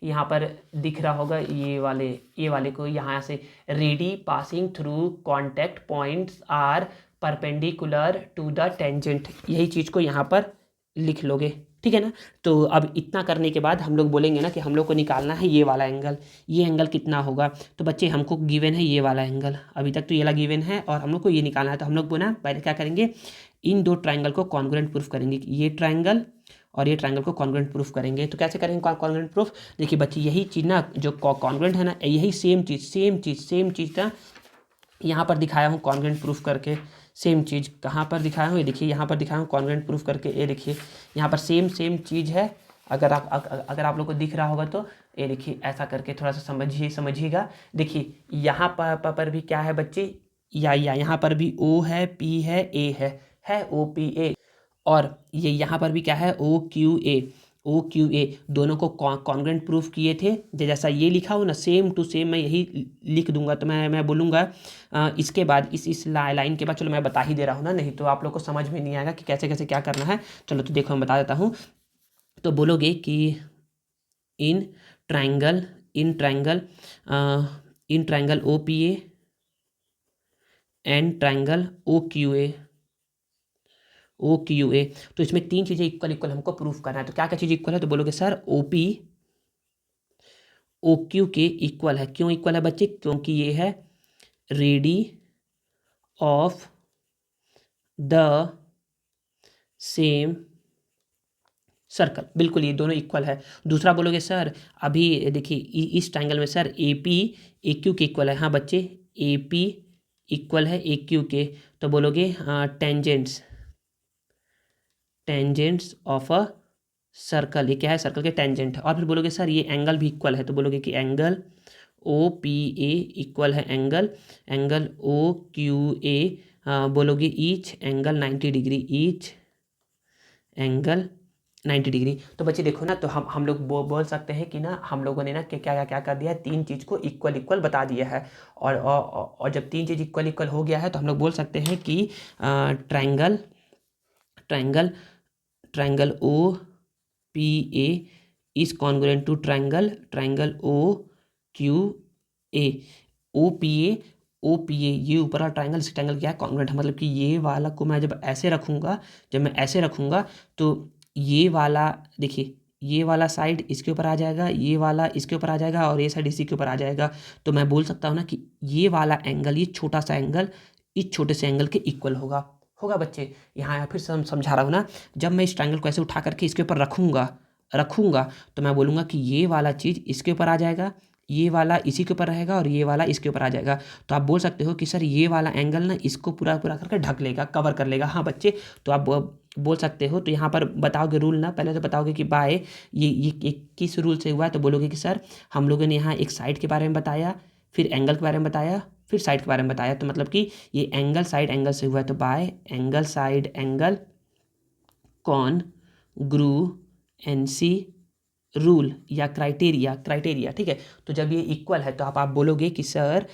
यहाँ पर दिख रहा होगा ये वाले को, यहाँ से radii passing through contact points are perpendicular to the tangent, यही चीज़ को यहाँ पर लिख लोगे, ठीक है ना। तो अब इतना करने के बाद हम लोग बोलेंगे ना कि हम लोग को निकालना है ये वाला एंगल, ये एंगल कितना होगा। तो बच्चे हमको गिवन है ये वाला एंगल, अभी तक तो ये वाला गिवन है और हम लोग को ये निकालना है। तो हम लोग बोला पहले क्या करेंगे, इन दो ट्राइंगल को कॉन्ग्रुएंट प्रूफ करेंगे, ये ट्राइंगल और ये ट्राइंगल को कॉन्ग्रुएंट प्रूफ करेंगे। तो कैसे करेंगे कॉन्ग्रुएंट प्रूफ, देखिए बच्चे यही चीज़ ना जो कॉन्ग्रुएंट है ना, यही सेम चीज़ ना यहाँ पर दिखाया हूँ कॉन्ग्रुएंट प्रूफ करके। सेम चीज़ कहाँ पर दिखाया हूँ, ये देखिए यहाँ पर दिखाया हूँ कॉन्ग्रुएंट प्रूफ करके। ये देखिए यहाँ पर सेम चीज़ है। अगर आप लोग को दिख रहा होगा तो ये देखिए ऐसा करके थोड़ा सा समझिएगा। देखिए यहाँ पर भी क्या है बच्चे, या यहाँ पर भी ओ है, पी है, ए है ओ पी ए। और ये यहाँ पर भी क्या है, ओ क्यू ए दोनों को कॉन्ग्रुएंट प्रूफ किए थे। जैसा ये लिखा हो ना सेम टू सेम मैं यही लिख दूंगा। तो मैं बोलूँगा इसके बाद इस लाइन के बाद, चलो मैं बता ही दे रहा हूँ ना, नहीं तो आप लोग को समझ में नहीं आएगा कि कैसे कैसे क्या करना है। चलो तो देखो मैं बता देता हूँ। तो बोलोगे कि in triangle O P A and triangle O Q A, तो इसमें तीन चीज़ें इक्वल हमको प्रूफ करना है। तो क्या क्या चीज़ इक्वल है, तो बोलोगे sir O P O Q के इक्वल है। क्यों इक्वल है बच्चे, क्योंकि ये है radii of the same circle, बिल्कुल ये दोनों इक्वल है। दूसरा बोलोगे सर अभी देखिए इस ट्राइंगल में sir A P A Q के इक्वल है। हाँ बच्चे ए पी इक्वल है ए क्यू के। तो बोलोगे टेंजेंट्स ऑफ अ सर्कल, ये क्या है, सर्कल के टेंजेंट है। और फिर बोलोगे सर ये एंगल भी इक्वल है। तो बोलोगे कि angle O P A equal है एंगल ओ क्यू ए, बोलोगे each angle 90 degree, each angle 90 degree. तो बच्चे देखो ना, तो हम लोग बोल सकते हैं कि ना हम लोगों ने ना क्या कर दिया है, तीन चीज़ को इक्वल बता दिया है। और जब तीन चीज़ इक्वल हो गया है तो हम लोग बोल सकते हैं कि triangle O P A is congruent to triangle O Q A. O P A ये ऊपर वाला ट्राइंगल, इस ट्राइंगल क्या है, कॉन्ग्रुएंट है। मतलब कि ये वाला को मैं जब मैं ऐसे रखूँगा तो ये वाला देखिए, ये वाला साइड इसके ऊपर आ जाएगा, ये वाला इसके ऊपर आ जाएगा और ये साइड इसी के ऊपर आ जाएगा। तो मैं बोल सकता हूँ ना कि ये वाला एंगल, ये छोटा सा एंगल इस छोटे से एंगल के इक्वल होगा बच्चे। यहाँ फिर समझा रहा हूँ ना, जब मैं इस ट्राइंगल को ऐसे उठा करके इसके ऊपर रखूँगा तो मैं बोलूँगा कि ये वाला चीज़ इसके ऊपर आ जाएगा, ये वाला इसी के ऊपर रहेगा और ये वाला इसके ऊपर आ जाएगा। तो आप बोल सकते हो कि सर ये वाला एंगल ना इसको पूरा पूरा करके ढक लेगा, कवर कर लेगा। हाँ बच्चे, तो आप बोल सकते हो। तो यहाँ पर बताओगे रूल ना, पहले तो बताओगे कि बाय ये किस रूल से हुआ है। तो बोलोगे कि सर हम लोगों ने यहाँ एक साइड के बारे में बताया, फिर एंगल के बारे में बताया, फिर साइड के बारे में बताया। तो मतलब कि ये एंगल साइड एंगल से हुआ है। तो by angle side angle congruency rule या क्राइटेरिया, ठीक है। तो जब ये इक्वल है तो आप बोलोगे कि sir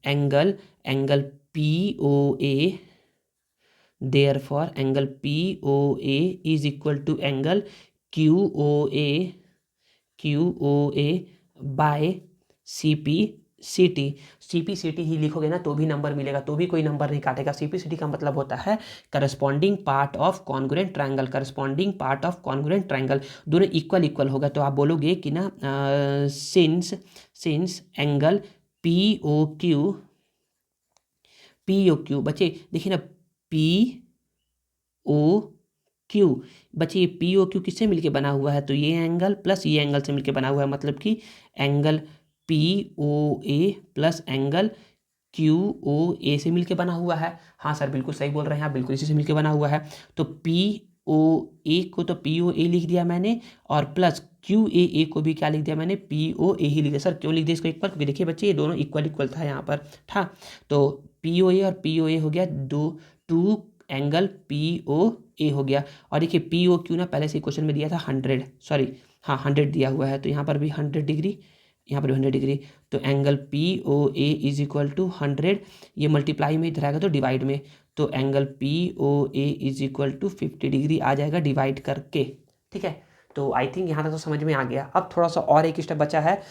angle angle P O A, therefore angle P O A is equal to angle Q O A by C P C T ही लिखोगे ना तो भी नंबर मिलेगा, तो भी कोई नंबर नहीं काटेगा। सी का मतलब होता है corresponding part of congruent triangle, corresponding part of congruent triangle, दोनों इक्वल होगा। तो आप बोलोगे कि ना since angle P O Q बच्चे देखिए ना, पी ओ क्यू बच्चे, ये पी ओ क्यू किससे मिलके बना हुआ है? तो ये एंगल प्लस ये एंगल से मिलके बना हुआ है, मतलब कि angle P O A plus angle Q O ए से मिलके बना हुआ है। हाँ सर बिल्कुल सही बोल रहे हैं आप, बिल्कुल इसी से मिलके बना हुआ है। तो पी ओ ए को तो पी ओ ए लिख दिया मैंने, और प्लस क्यू ए को भी क्या लिख दिया मैंने, पी ओ ए ही लिख दिया। सर क्यों लिख दिया इसको इक्वल? क्योंकि देखिए बच्चे ये दोनों इक्वल था यहाँ पर, था। तो पी ओ ए और पी ओ ए हो गया टू एंगल पी ओ ए हो गया। और देखिए पी ओ क्यू ना पहले से क्वेश्चन में दिया था 100, सॉरी हाँ 100 दिया हुआ है, तो यहाँ पर भी 100 डिग्री, यहाँ पर भी 100 डिग्री। तो angle P O A is equal to 100, ये मल्टीप्लाई में इधर आएगा तो डिवाइड में, तो angle P O A is equal to 50 degree आ जाएगा डिवाइड करके, ठीक है। तो आई थिंक यहाँ तक तो समझ में आ गया। अब थोड़ा सा और एक स्टेप बचा है।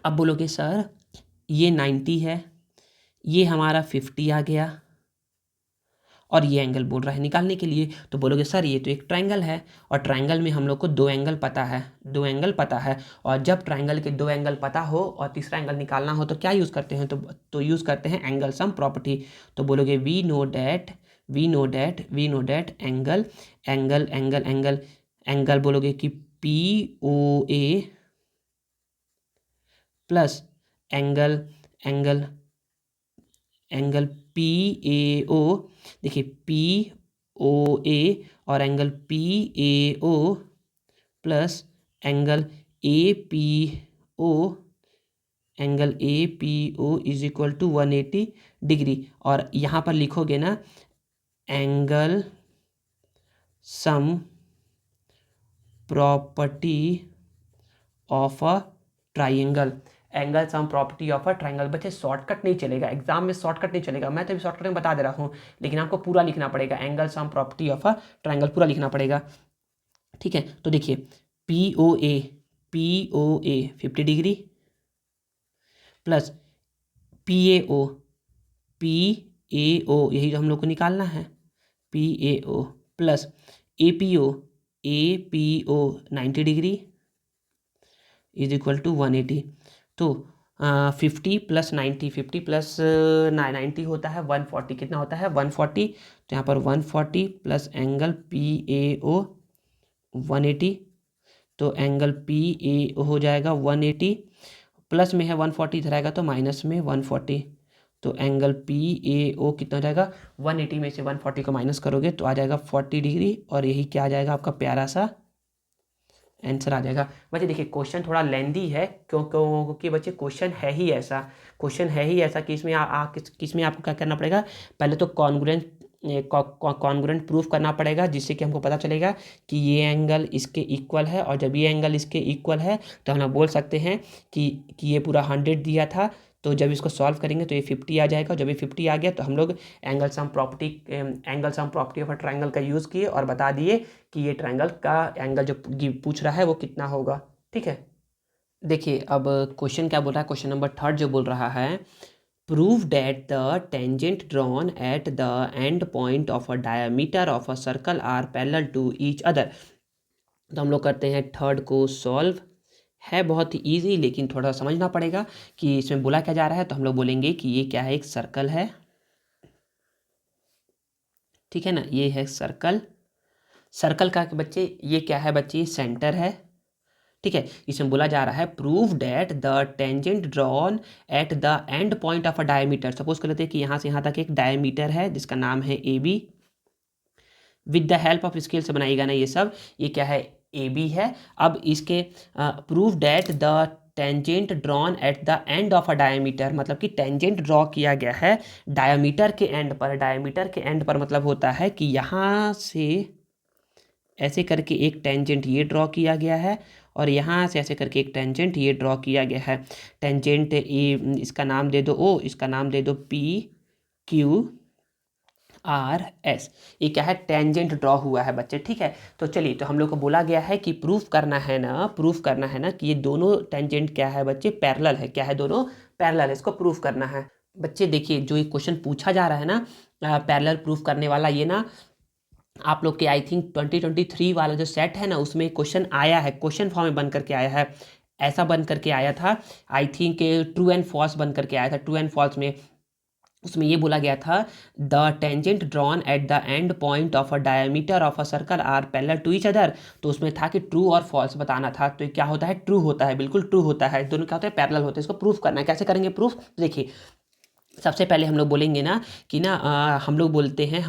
अब बोलोगे सर ये 90 है, ये हमारा 50 आ गया, और ये एंगल बोल रहा है निकालने के लिए। तो बोलोगे सर ये तो एक ट्रायंगल है, और ट्रायंगल में हम लोग को दो एंगल पता है, और जब ट्रायंगल के दो एंगल पता हो और तीसरा एंगल निकालना हो तो क्या यूज़ करते हैं? तो यूज़ करते हैं एंगल सम प्रॉपर्टी। तो बोलोगे वी नो डैट एंगल बोलोगे कि P O A plus angle angle angle P A O, देखिए पी ओ ए और angle P A O plus angle A P O, angle A P O is equal to 180 degree. और यहाँ पर लिखोगे ना angle sum property of a triangle, angle sum property of a triangle. बच्चे शॉर्टकट नहीं चलेगा, एग्जाम में शॉर्टकट नहीं चलेगा, मैं तो अभी शॉर्टकट में बता दे रहा हूँ, लेकिन आपको पूरा लिखना पड़ेगा, angle sum property of a triangle पूरा लिखना पड़ेगा, ठीक है। तो देखिए P O A 50 degree plus P A O यही तो हम लोग को निकालना है, P A O plus A P O 90 degree is equal to 180। तो 50 प्लस 90, 50 प्लस 90 होता है 140, कितना होता है 140। तो यहाँ पर 140 प्लस एंगल पी ए ओ 180, तो एंगल पी ए ओ हो जाएगा 180, प्लस में है 140 इधर आएगा तो माइनस में 140, तो एंगल पी ए ओ कितना हो जाएगा 180 में से 140 को माइनस करोगे तो आ जाएगा 40 डिग्री, और यही क्या आ जाएगा आपका प्यारा सा आंसर आ जाएगा। बच्चे देखिए क्वेश्चन थोड़ा लेंदी है, क्योंकि बच्चे क्वेश्चन है ही ऐसा कि इसमें किसमें आपको क्या करना पड़ेगा, पहले तो कॉन्ग्रुएंट प्रूफ करना पड़ेगा, जिससे कि हमको पता चलेगा कि ये एंगल इसके इक्वल है, और जब ये एंगल इसके इक्वल है तो हम लोग बोल सकते हैं कि ये पूरा 100 दिया था, तो जब इसको सॉल्व करेंगे तो ये 50 आ जाएगा। जब ये 50 आ गया तो हम लोग angle sum property of a triangle का यूज़ किए और बता दिए कि ये ट्रायंगल का एंगल जो पूछ रहा है वो कितना होगा, ठीक है। देखिए अब क्वेश्चन क्या बोल रहा है, क्वेश्चन नंबर 3 जो बोल रहा है, prove that the tangent drawn at the end point of a diameter of a circle are parallel to each other. तो हम लोग करते हैं 3 को सॉल्व, है बहुत ही ईजी, लेकिन थोड़ा समझना पड़ेगा कि इसमें बोला क्या जा रहा है। तो हम लोग बोलेंगे कि ये क्या है, एक सर्कल है, ठीक है ना, ये है सर्कल का बच्चे, ये क्या है बच्चे, सेंटर है, ठीक है। इसमें बोला जा रहा है prove that the tangent drawn at the end point of a diameter. Suppose कर लेते हैं कि यहाँ से यहाँ तक एक डायमीटर है जिसका नाम है A B. With the help of scale से बनाएगा ना ये सब, ये क्या है, ए बी है। अब इसके prove that the tangent drawn at the end of a diameter, मतलब कि टेंजेंट ड्रॉ किया गया है डायमीटर के एंड पर। डायमीटर के एंड पर मतलब होता है कि यहाँ से ऐसे करके एक टेंजेंट ये ड्रॉ किया गया है और यहाँ से ऐसे करके एक टेंजेंट ये ड्रॉ किया गया है। टेंजेंट ए, इसका नाम दे दो ओ, इसका नाम दे दो पी क्यू आर एस। ये क्या है, टेंजेंट ड्रॉ हुआ है बच्चे, ठीक है। तो चलिए, तो हम लोग को बोला गया है कि प्रूफ करना है ना कि ये दोनों टेंजेंट क्या है बच्चे, पैरेलल है। क्या है, दोनों पैरेलल है, इसको प्रूफ करना है। बच्चे देखिए, जो ये क्वेश्चन पूछा जा रहा है ना पैरेलल प्रूफ करने वाला, ये ना आप लोग के आई थिंक 2023 वाला जो सेट है ना, उसमें क्वेश्चन आया है, क्वेश्चन फॉर्म में बन करके आया है। ऐसा बन करके आया था, I think true and false बन करके आया था। ट्रू एंड फॉल्स में उसमें ये बोला गया था the tangent drawn at the end point of a diameter of a circle are parallel to each other. तो उसमें था कि ट्रू और फॉल्स बताना था। तो ये क्या होता है, ट्रू होता है, बिल्कुल ट्रू होता है। दोनों क्या होता है, पैरेलल होते हैं। इसको प्रूफ करना है। कैसे करेंगे प्रूफ, देखिए सबसे पहले हम लोग बोलेंगे ना कि ना हम लोग बोलते हैं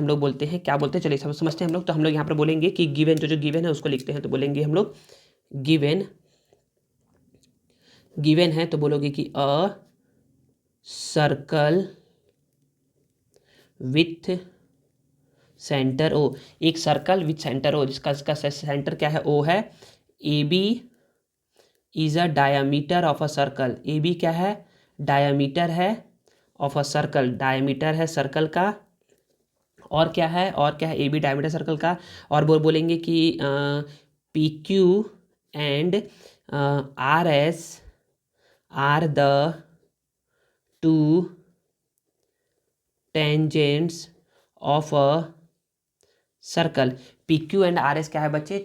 क्या बोलते हैं, चलिए सब समझते हैं हम लोग। तो हम लोग यहाँ पर बोलेंगे कि गिवन, जो गिवन है उसको लिखते हैं। तो बोलेंगे हम लोग गिवन है, तो बोलोगे कि a circle with centre O. एक सर्कल विथ सेंटर ओ, जिसका सेंटर क्या है, ओ है। A B is a diameter of a circle. A B क्या है, डायामीटर है ऑफ अ सर्कल, डायमीटर है सर्कल का। और क्या है, ए बी डायमीटर सर्कल का। और बोलेंगे कि P Q and R S R the two tangents of a circle. P Q and R S क्या है बच्चे,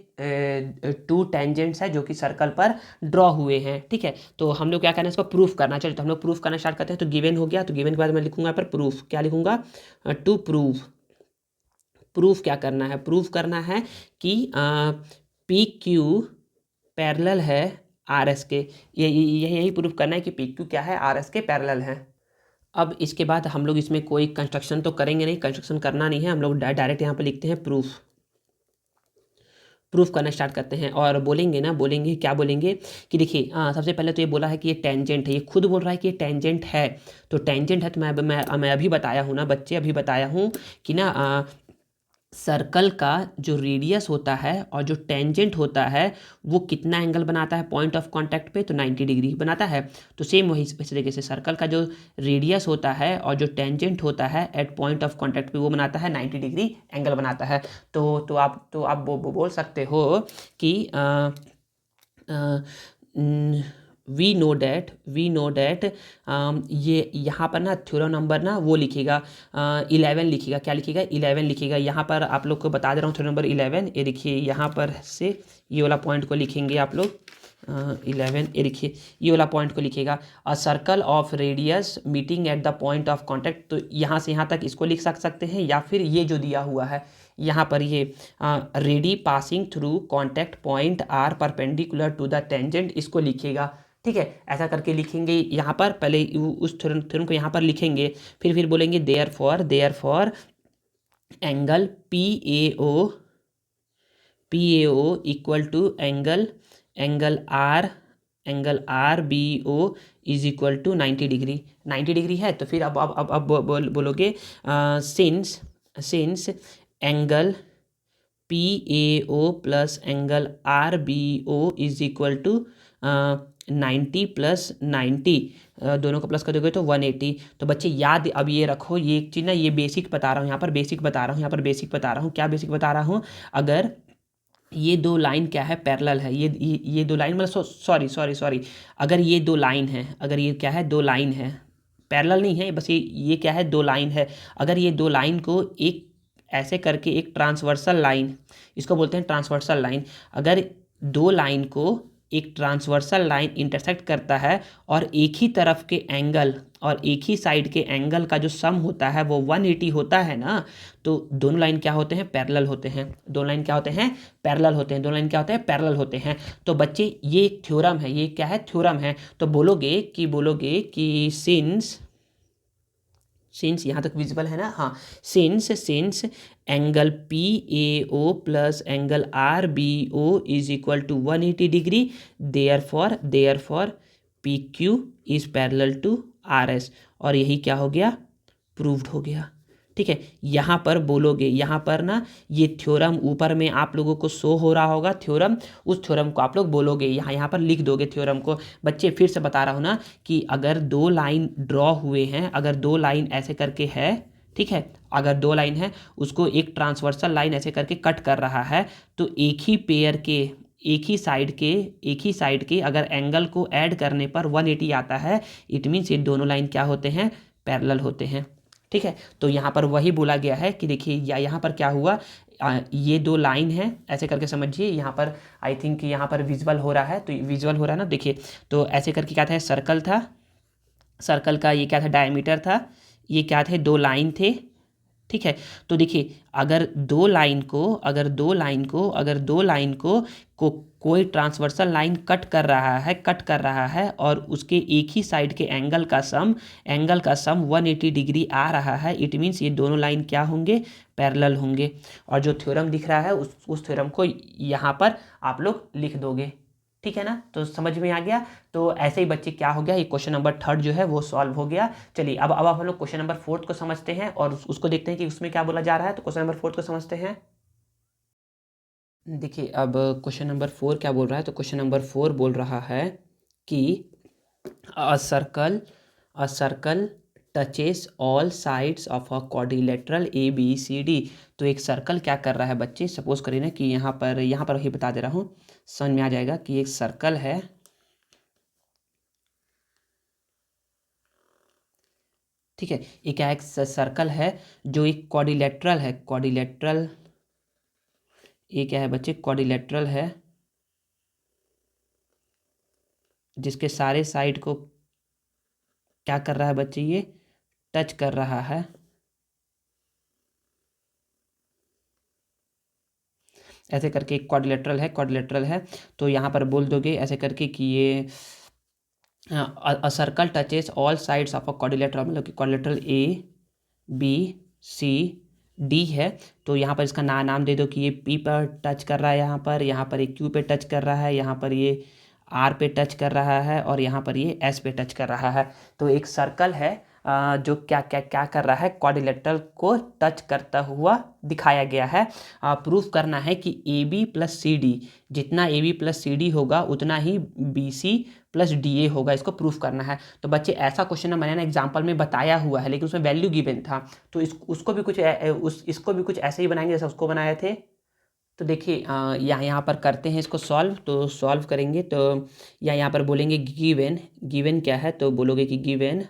टू टेंजेंट्स है जो कि सर्कल पर ड्रॉ हुए हैं, ठीक है। तो हम लोग क्या करना है, इसको प्रूफ करना। चलिए, तो हम लोग प्रूफ करना स्टार्ट करते हैं। तो गिवन हो गया, तो गिवन के बाद मैं लिखूंगा पर प्रूफ। क्या लिखूंगा, टू प्रूफ क्या करना है, प्रूफ करना है कि पी क्यू पैरेलल है आर एस के। यही प्रूफ करना है कि पी क्यू क्या है, आर एस के पैरेलल है। अब इसके बाद हम लोग इसमें कोई कंस्ट्रक्शन तो करेंगे नहीं, कंस्ट्रक्शन करना नहीं है। हम लोग डायरेक्ट यहाँ पे लिखते हैं प्रूफ करना स्टार्ट करते हैं। और बोलेंगे क्या बोलेंगे कि देखिए सबसे पहले तो ये बोला है कि ये टेंजेंट है। ये खुद बोल रहा है कि ये टेंजेंट है। तो टेंजेंट है, तो मैं अभी बताया हूँ ना बच्चे, अभी बताया हूँ कि ना सर्कल का जो रेडियस होता है और जो टेंजेंट होता है वो कितना एंगल बनाता है पॉइंट ऑफ कांटेक्ट पे, तो 90 डिग्री बनाता है। तो सेम वही इस तरीके से सर्कल का जो रेडियस होता है और जो टेंजेंट होता है एट पॉइंट ऑफ कांटेक्ट पे, वो बनाता है 90 डिग्री एंगल बनाता है। तो आप बोल सकते हो कि वी नो डैट ये यहाँ पर ना थ्योरम नंबर ना वो लिखेगा 11 लिखेगा। क्या लिखेगा, 11 लिखेगा। यहाँ पर आप लोग को बता दे रहा हूँ थ्योरम नंबर 11। ये देखिए यहाँ पर से ये वाला पॉइंट को लिखेंगे आप लोग 11। ये देखिए ये वाला पॉइंट को लिखेगा अ circle of radius meeting at the point of contact. तो यहाँ से यहाँ तक इसको लिख सकते हैं, या फिर ये जो दिया हुआ है यहाँ पर ये radii passing through contact point are perpendicular to the tangent, इसको लिखेगा, ठीक है। ऐसा करके लिखेंगे यहाँ पर, पहले उस थ्योरम को यहाँ पर लिखेंगे। फिर बोलेंगे therefore angle P A O equal to angle R B O is equal to 90 degree है। तो फिर अब बोलोगे since angle P A O plus angle R B O is equal to 90 plus 90, दोनों को प्लस कर दोगे तो 180। तो बच्चे याद अब ये रखो, ये एक चीज़ ना, ये बेसिक बता रहा हूँ, यहाँ पर बेसिक बता रहा हूँ। क्या बेसिक बता रहा हूँ, अगर ये दो लाइन क्या है, पैरेलल है। ये दो लाइन मतलब सॉरी, अगर ये दो लाइन है, अगर ये क्या है, दो लाइन है, पैरेलल नहीं है, बस ये क्या है, दो लाइन है। अगर ये दो लाइन को एक ऐसे करके एक ट्रांसवर्सल लाइन, इसको बोलते हैं ट्रांसवर्सल लाइन। अगर दो लाइन को एक ट्रांसवर्सल लाइन इंटरसेक्ट करता है और एक ही तरफ के एंगल और एक ही साइड के एंगल का जो सम होता है वो 180 होता है ना, तो दोनों लाइन क्या होते हैं, पैरेलल होते हैं। दोनों लाइन क्या होते हैं, पैरेलल होते हैं। दोनों लाइन क्या होते हैं, पैरेलल होते हैं। तो बच्चे ये एक थ्योरम है, ये क्या है, थ्योरम है। तो बोलोगे कि सिंस यहाँ तक विजिबल है ना, हाँ, since angle P A O plus angle R B O is equal to 180 degree, therefore P Q is parallel to R S, और यही क्या हो गया, प्रूव्ड हो गया। ठीक है, यहाँ पर बोलोगे, यहाँ पर ना ये थ्योरम ऊपर में आप लोगों को शो हो रहा होगा थ्योरम, उस थ्योरम को आप लोग बोलोगे, यहाँ पर लिख दोगे थ्योरम को। बच्चे फिर से बता रहा हूँ ना कि अगर दो लाइन ड्रॉ हुए हैं, अगर दो लाइन ऐसे करके है, ठीक है, अगर दो लाइन है उसको एक ट्रांसवर्सल लाइन ऐसे करके कट कर रहा है, तो एक ही पेयर के एक ही साइड के अगर एंगल को ऐड करने पर 180 आता है, इट मीन्स ये दोनों लाइन क्या होते हैं, पैरेलल होते हैं। ठीक है, तो यहाँ पर वही बोला गया है कि देखिए यहाँ पर क्या हुआ, ये दो लाइन है ऐसे करके समझिए। यहाँ पर आई थिंक यहाँ पर विजुअल हो रहा है, तो विजुअल हो रहा है ना, देखिए। तो ऐसे करके क्या था, सर्कल था, सर्कल का ये क्या था, डायमीटर था, ये क्या थे, दो लाइन थे। ठीक है, तो देखिए अगर दो लाइन को कोई ट्रांसवर्सल लाइन कट कर रहा है और उसके एक ही साइड के एंगल का सम 180 डिग्री आ रहा है, इट मीन्स ये दोनों लाइन क्या होंगे, पैरेलल होंगे। और जो थ्योरम दिख रहा है उस थ्योरम को यहाँ पर आप लोग लिख दोगे। ठीक है ना, तो समझ में आ गया। तो ऐसे ही बच्चे क्या हो गया, ये क्वेश्चन नंबर 3 जो है वो सॉल्व हो गया। चलिए अब हम लोग क्वेश्चन नंबर 4 को समझते हैं और उसको देखते हैं कि उसमें क्या बोला जा रहा है। तो क्वेश्चन नंबर 4 को समझते हैं। देखिए अब क्वेश्चन नंबर 4 क्या बोल रहा है, तो क्वेश्चन नंबर 4 बोल रहा है कि a circle touches all sides of a quadrilateral A B C D. तो एक सर्कल क्या कर रहा है बच्चे, सपोज करिए ना कि यहाँ पर ही बता दे रहा हूँ, समझ में आ जाएगा कि एक सर्कल है, ठीक है, ये क्या एक सर्कल है जो एक क्वाड्रिलेटरल है, ये क्या है बच्चे, क्वाड्रिलेटरल है, जिसके सारे साइड को क्या कर रहा है बच्चे, ये टच कर रहा है। ऐसे करके एक क्वाड्रिलेटरल है। तो यहाँ पर बोल दोगे ऐसे करके कि ये a circle touches all sides of a quadrilateral, मतलब कि quadrilateral A B C D है। तो यहाँ पर इसका नाम दे दो कि ये पी पर टच कर रहा है, यहाँ पर ये क्यू पे टच कर रहा है, यहाँ पर ये आर पे टच कर रहा है और यहाँ पर ये एस पे टच कर रहा है। तो एक सर्कल है जो क्या कर रहा है, क्वाड्रिलेटरल को टच करता हुआ दिखाया गया है। प्रूफ करना है कि A B plus C D, जितना A B plus C D होगा उतना ही B C plus D A होगा, इसको प्रूफ करना है। तो बच्चे ऐसा क्वेश्चन मैंने ना एग्जाम्पल में बताया हुआ है, लेकिन उसमें वैल्यू गिवन था, तो इसको भी कुछ ऐसे ही बनाएंगे जैसा उसको बनाए थे। तो देखिए यहाँ पर करते हैं इसको सॉल्व। तो सॉल्व करेंगे तो यहाँ पर बोलेंगे गिवन क्या है, तो बोलोगे कि given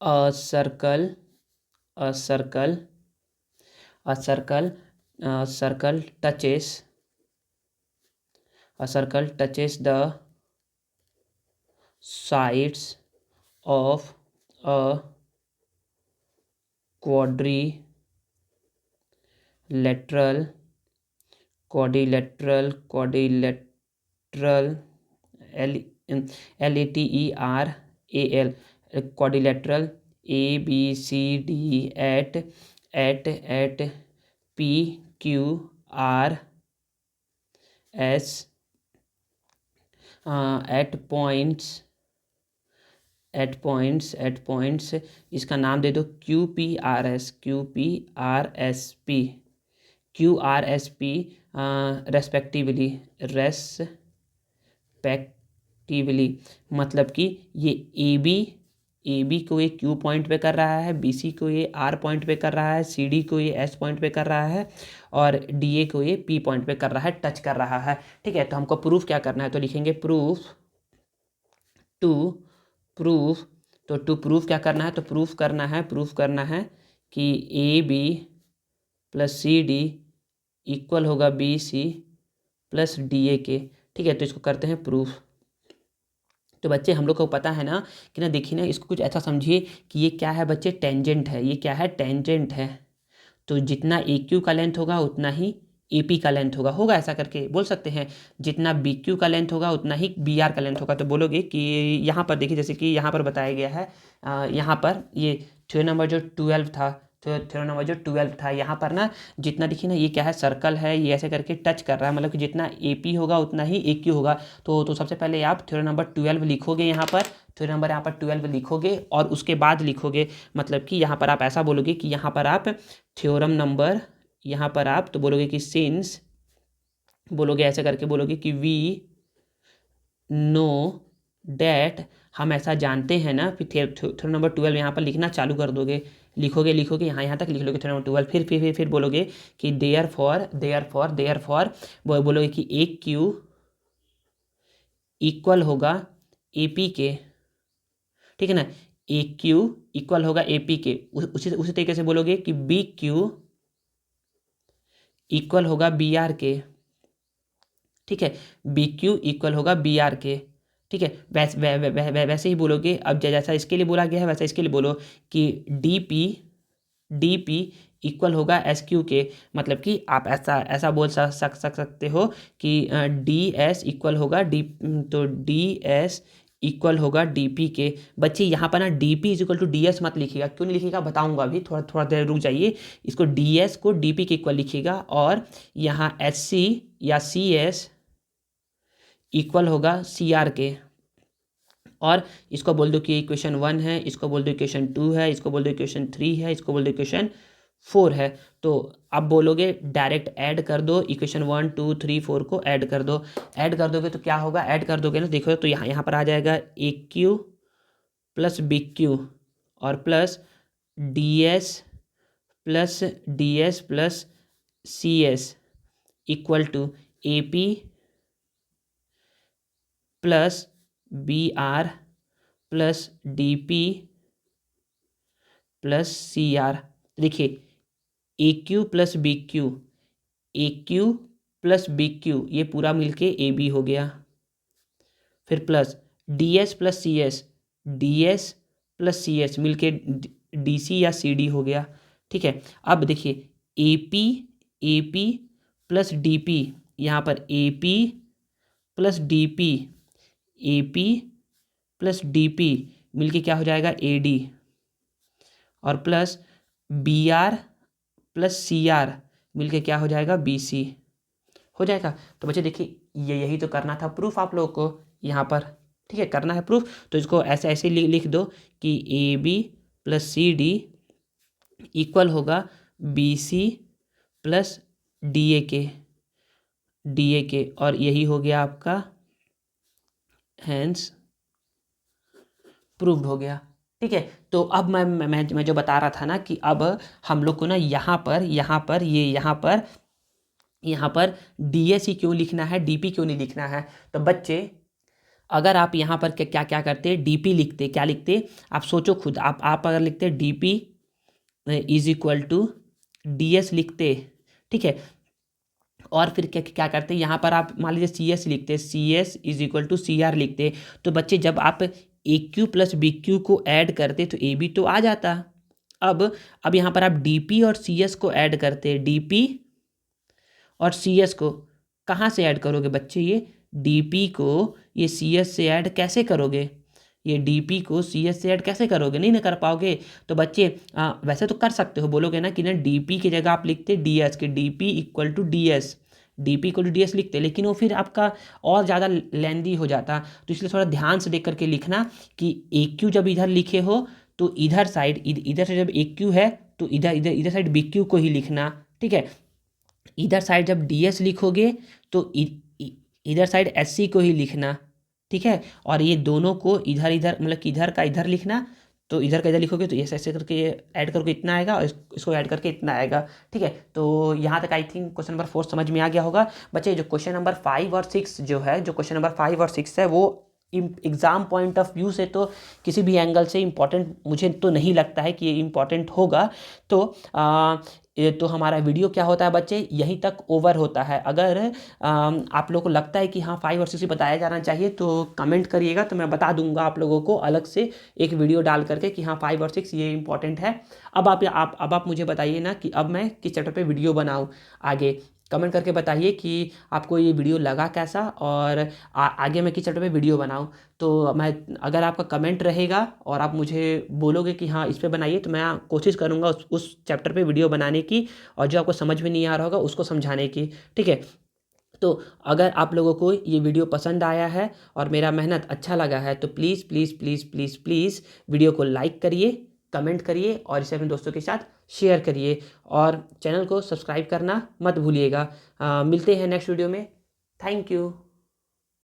a circle a circle a circle a circle touches the sides of a quadrilateral lateral quadrilateral A B C D at P Q R S at points इसका नाम दे दो Q R S P respectively, मतलब कि ये ए बी को ये क्यू पॉइंट पे कर रहा है, बी सी को ये आर पॉइंट पे कर रहा है, सी डी को ये एस पॉइंट पे कर रहा है और डी ए को ये पी पॉइंट पे कर रहा है, टच कर रहा है। ठीक है, तो हमको प्रूफ क्या करना है, तो लिखेंगे टू प्रूफ क्या करना है, तो प्रूफ करना है कि A B plus C D equal होगा B C plus D A के। ठीक है, तो इसको करते हैं प्रूफ। तो बच्चे हम लोग को पता है ना कि ना, देखिए ना, इसको कुछ ऐसा समझिए कि ये क्या है बच्चे, टेंजेंट है। ये क्या है, टेंजेंट है। तो जितना ए क्यू का लेंथ होगा उतना ही ए पी का लेंथ होगा ऐसा करके बोल सकते हैं। जितना बी क्यू का लेंथ होगा उतना ही बी आर का लेंथ होगा। तो बोलोगे कि यहाँ पर देखिए, जैसे कि यहाँ पर बताया गया है, यहाँ पर ये थ्योरम नंबर जो 12 था, थ्योरम नंबर जो 12 था, यहाँ पर ना जितना देखिए ना, ये क्या है, सर्कल है, ये ऐसे करके टच कर रहा है, मतलब कि जितना ए पी होगा उतना ही ए क्यू होगा। तो सबसे पहले आप थ्योरम नंबर 12 लिखोगे यहाँ पर, थ्योरम नंबर यहाँ पर 12 लिखोगे और उसके बाद लिखोगे, मतलब कि यहाँ पर आप ऐसा बोलोगे कि यहाँ पर आप थ्योरम नंबर, यहाँ पर आप तो बोलोगे कि सिंस, बोलोगे ऐसे करके बोलोगे कि वी नो डैट, हम ऐसा जानते हैं ना, फिर थ्योरम नंबर 12 यहाँ पर लिखना चालू कर दोगे, लिखोगे यहाँ तक लिख लोगे थ्योरम नंबर 12, फिर बोलोगे कि देयर फॉर बोलोगे कि ए क्यू इक्वल होगा ए पी के, ठीक है ना, ए क्यू इक्वल होगा ए पी के। उसी तरीके से बोलोगे कि बी क्यू इक्वल होगा बी आर के, ठीक है, बी क्यू इक्वल होगा बी आर के, ठीक है। वैसे ही बोलोगे, अब जैसा इसके लिए बोला गया है वैसा इसके लिए बोलो कि डी पी इक्वल होगा एस क्यू के, मतलब कि आप ऐसा बोल सकते हो कि डी एस इक्वल होगा तो डी एस इक्वल होगा डी पी के। बच्चे यहाँ पर ना D P is equal to D S मत लिखिएगा, क्यों नहीं लिखिएगा बताऊंगा अभी, थोड़ा देर रुक जाइए। इसको डी एस को डी पी के इक्वल लिखिएगा, और यहाँ एस सी या सी एस इक्वल होगा सी आर के, और इसको बोल दो कि इक्वेशन 1 है, इसको बोल दो इक्वेशन 2 है, इसको बोल दो इक्वेशन 3 है, इसको बोल दो इक्वेशन 4 है। तो अब बोलोगे डायरेक्ट ऐड कर दो, इक्वेशन 1 2 3 4 को ऐड कर दो। ऐड कर दोगे तो क्या होगा, ऐड कर दोगे ना, देखो तो यहाँ पर आ जाएगा A Q plus B Q और plus D S plus C S equal to A P plus B R plus D P plus C R. देखिए A Q plus B Q, A Q plus B Q, ये पूरा मिलके ए बी हो गया। फिर plus D S plus C S, D S plus C S मिलके डी सी या सी डी हो गया, ठीक है। अब देखिए A P plus D P, यहाँ पर A P plus D P, A P plus D P मिलके क्या हो जाएगा, ए डी, और plus B R plus C R मिलके क्या हो जाएगा, बी सी हो जाएगा। तो बच्चे देखिए यही तो करना था प्रूफ आप लोगों को यहाँ पर, ठीक है, करना है प्रूफ। तो इसको ऐसे ऐसे लिख दो कि A B plus C D equal होगा B C plus D A के, और यही हो गया आपका हैंस प्रूव्ड हो गया, ठीक है। तो अब मैं जो बता रहा था ना कि अब हम लोग को ना यहाँ पर डी एस ही क्यों लिखना है, डी पी क्यों नहीं लिखना है। तो बच्चे अगर आप यहाँ पर क्या क्या करते, डी पी लिखते, क्या लिखते, आप सोचो खुद, आप अगर लिखते D P is equal to D S लिखते, ठीक है, और फिर क्या करते यहाँ पर आप मान लीजिए सी एस लिखते, C S is equal to C R लिखते। तो बच्चे जब आप A Q plus B Q को ऐड करते तो ए बी तो आ जाता। अब यहाँ पर आप डी पी और सी एस को ऐड करते, डी पी और सी एस को कहाँ से ऐड करोगे बच्चे, ये डी पी को ये सी एस से ऐड कैसे करोगे, ये डी पी को सी एस से ऐड कैसे करोगे, नहीं ना कर पाओगे। तो बच्चे वैसे तो कर सकते हो, बोलोगे ना कि ना डी पी की जगह आप लिखते डी एस के, D P equal to D S, D P equal to D S लिखते, लेकिन वो फिर आपका और ज़्यादा लेंदी हो जाता। तो इसलिए थोड़ा ध्यान से देख करके लिखना कि ए क्यू जब इधर लिखे हो तो इधर से जब ए क्यू है तो इधर साइड बी क्यू को ही लिखना, ठीक है। इधर साइड जब डी एस लिखोगे तो इधर साइड एस सी को ही लिखना, ठीक है। और ये दोनों को इधर मतलब कि इधर का इधर लिखना, तो इधर का इधर लिखोगे तो ऐसे करके ये ऐड करके इतना आएगा और इसको ऐड करके इतना आएगा, ठीक है। तो यहाँ तक आई थिंक क्वेश्चन नंबर 4 समझ में आ गया होगा बच्चे। जो क्वेश्चन नंबर 5 और 6 जो है, जो क्वेश्चन नंबर 5 और 6 है वो एग्ज़ाम पॉइंट ऑफ व्यू से तो किसी भी एंगल से इम्पॉर्टेंट मुझे तो नहीं लगता है कि ये इम्पॉर्टेंट होगा। तो ये तो हमारा वीडियो क्या होता है बच्चे, यहीं तक ओवर होता है। अगर आप लोगों को लगता है कि हाँ 5 और 6 बताया जाना चाहिए तो कमेंट करिएगा, तो मैं बता दूंगा आप लोगों को अलग से एक वीडियो डाल करके कि हाँ 5 और 6 ये इंपॉर्टेंट है। अब आप मुझे बताइए ना कि अब मैं किस चैप्टर पे वीडियो बनाऊँ आगे। कमेंट करके बताइए कि आपको ये वीडियो लगा कैसा, और आगे मैं किस चैप्टर पे वीडियो बनाऊँ। तो मैं, अगर आपका कमेंट रहेगा और आप मुझे बोलोगे कि हाँ इस पे बनाइए, तो मैं कोशिश करूँगा उस चैप्टर पे वीडियो बनाने की, और जो आपको समझ में नहीं आ रहा होगा उसको समझाने की। ठीक है। तो अगर आप लोगों को ये वीडियो पसंद आया है और मेरा मेहनत अच्छा लगा है, तो please please please please please video को लाइक करिए, कमेंट करिए और इसे अपने दोस्तों के साथ शेयर करिए, और चैनल को सब्सक्राइब करना मत भूलिएगा। मिलते हैं नेक्स्ट वीडियो में। Thank you.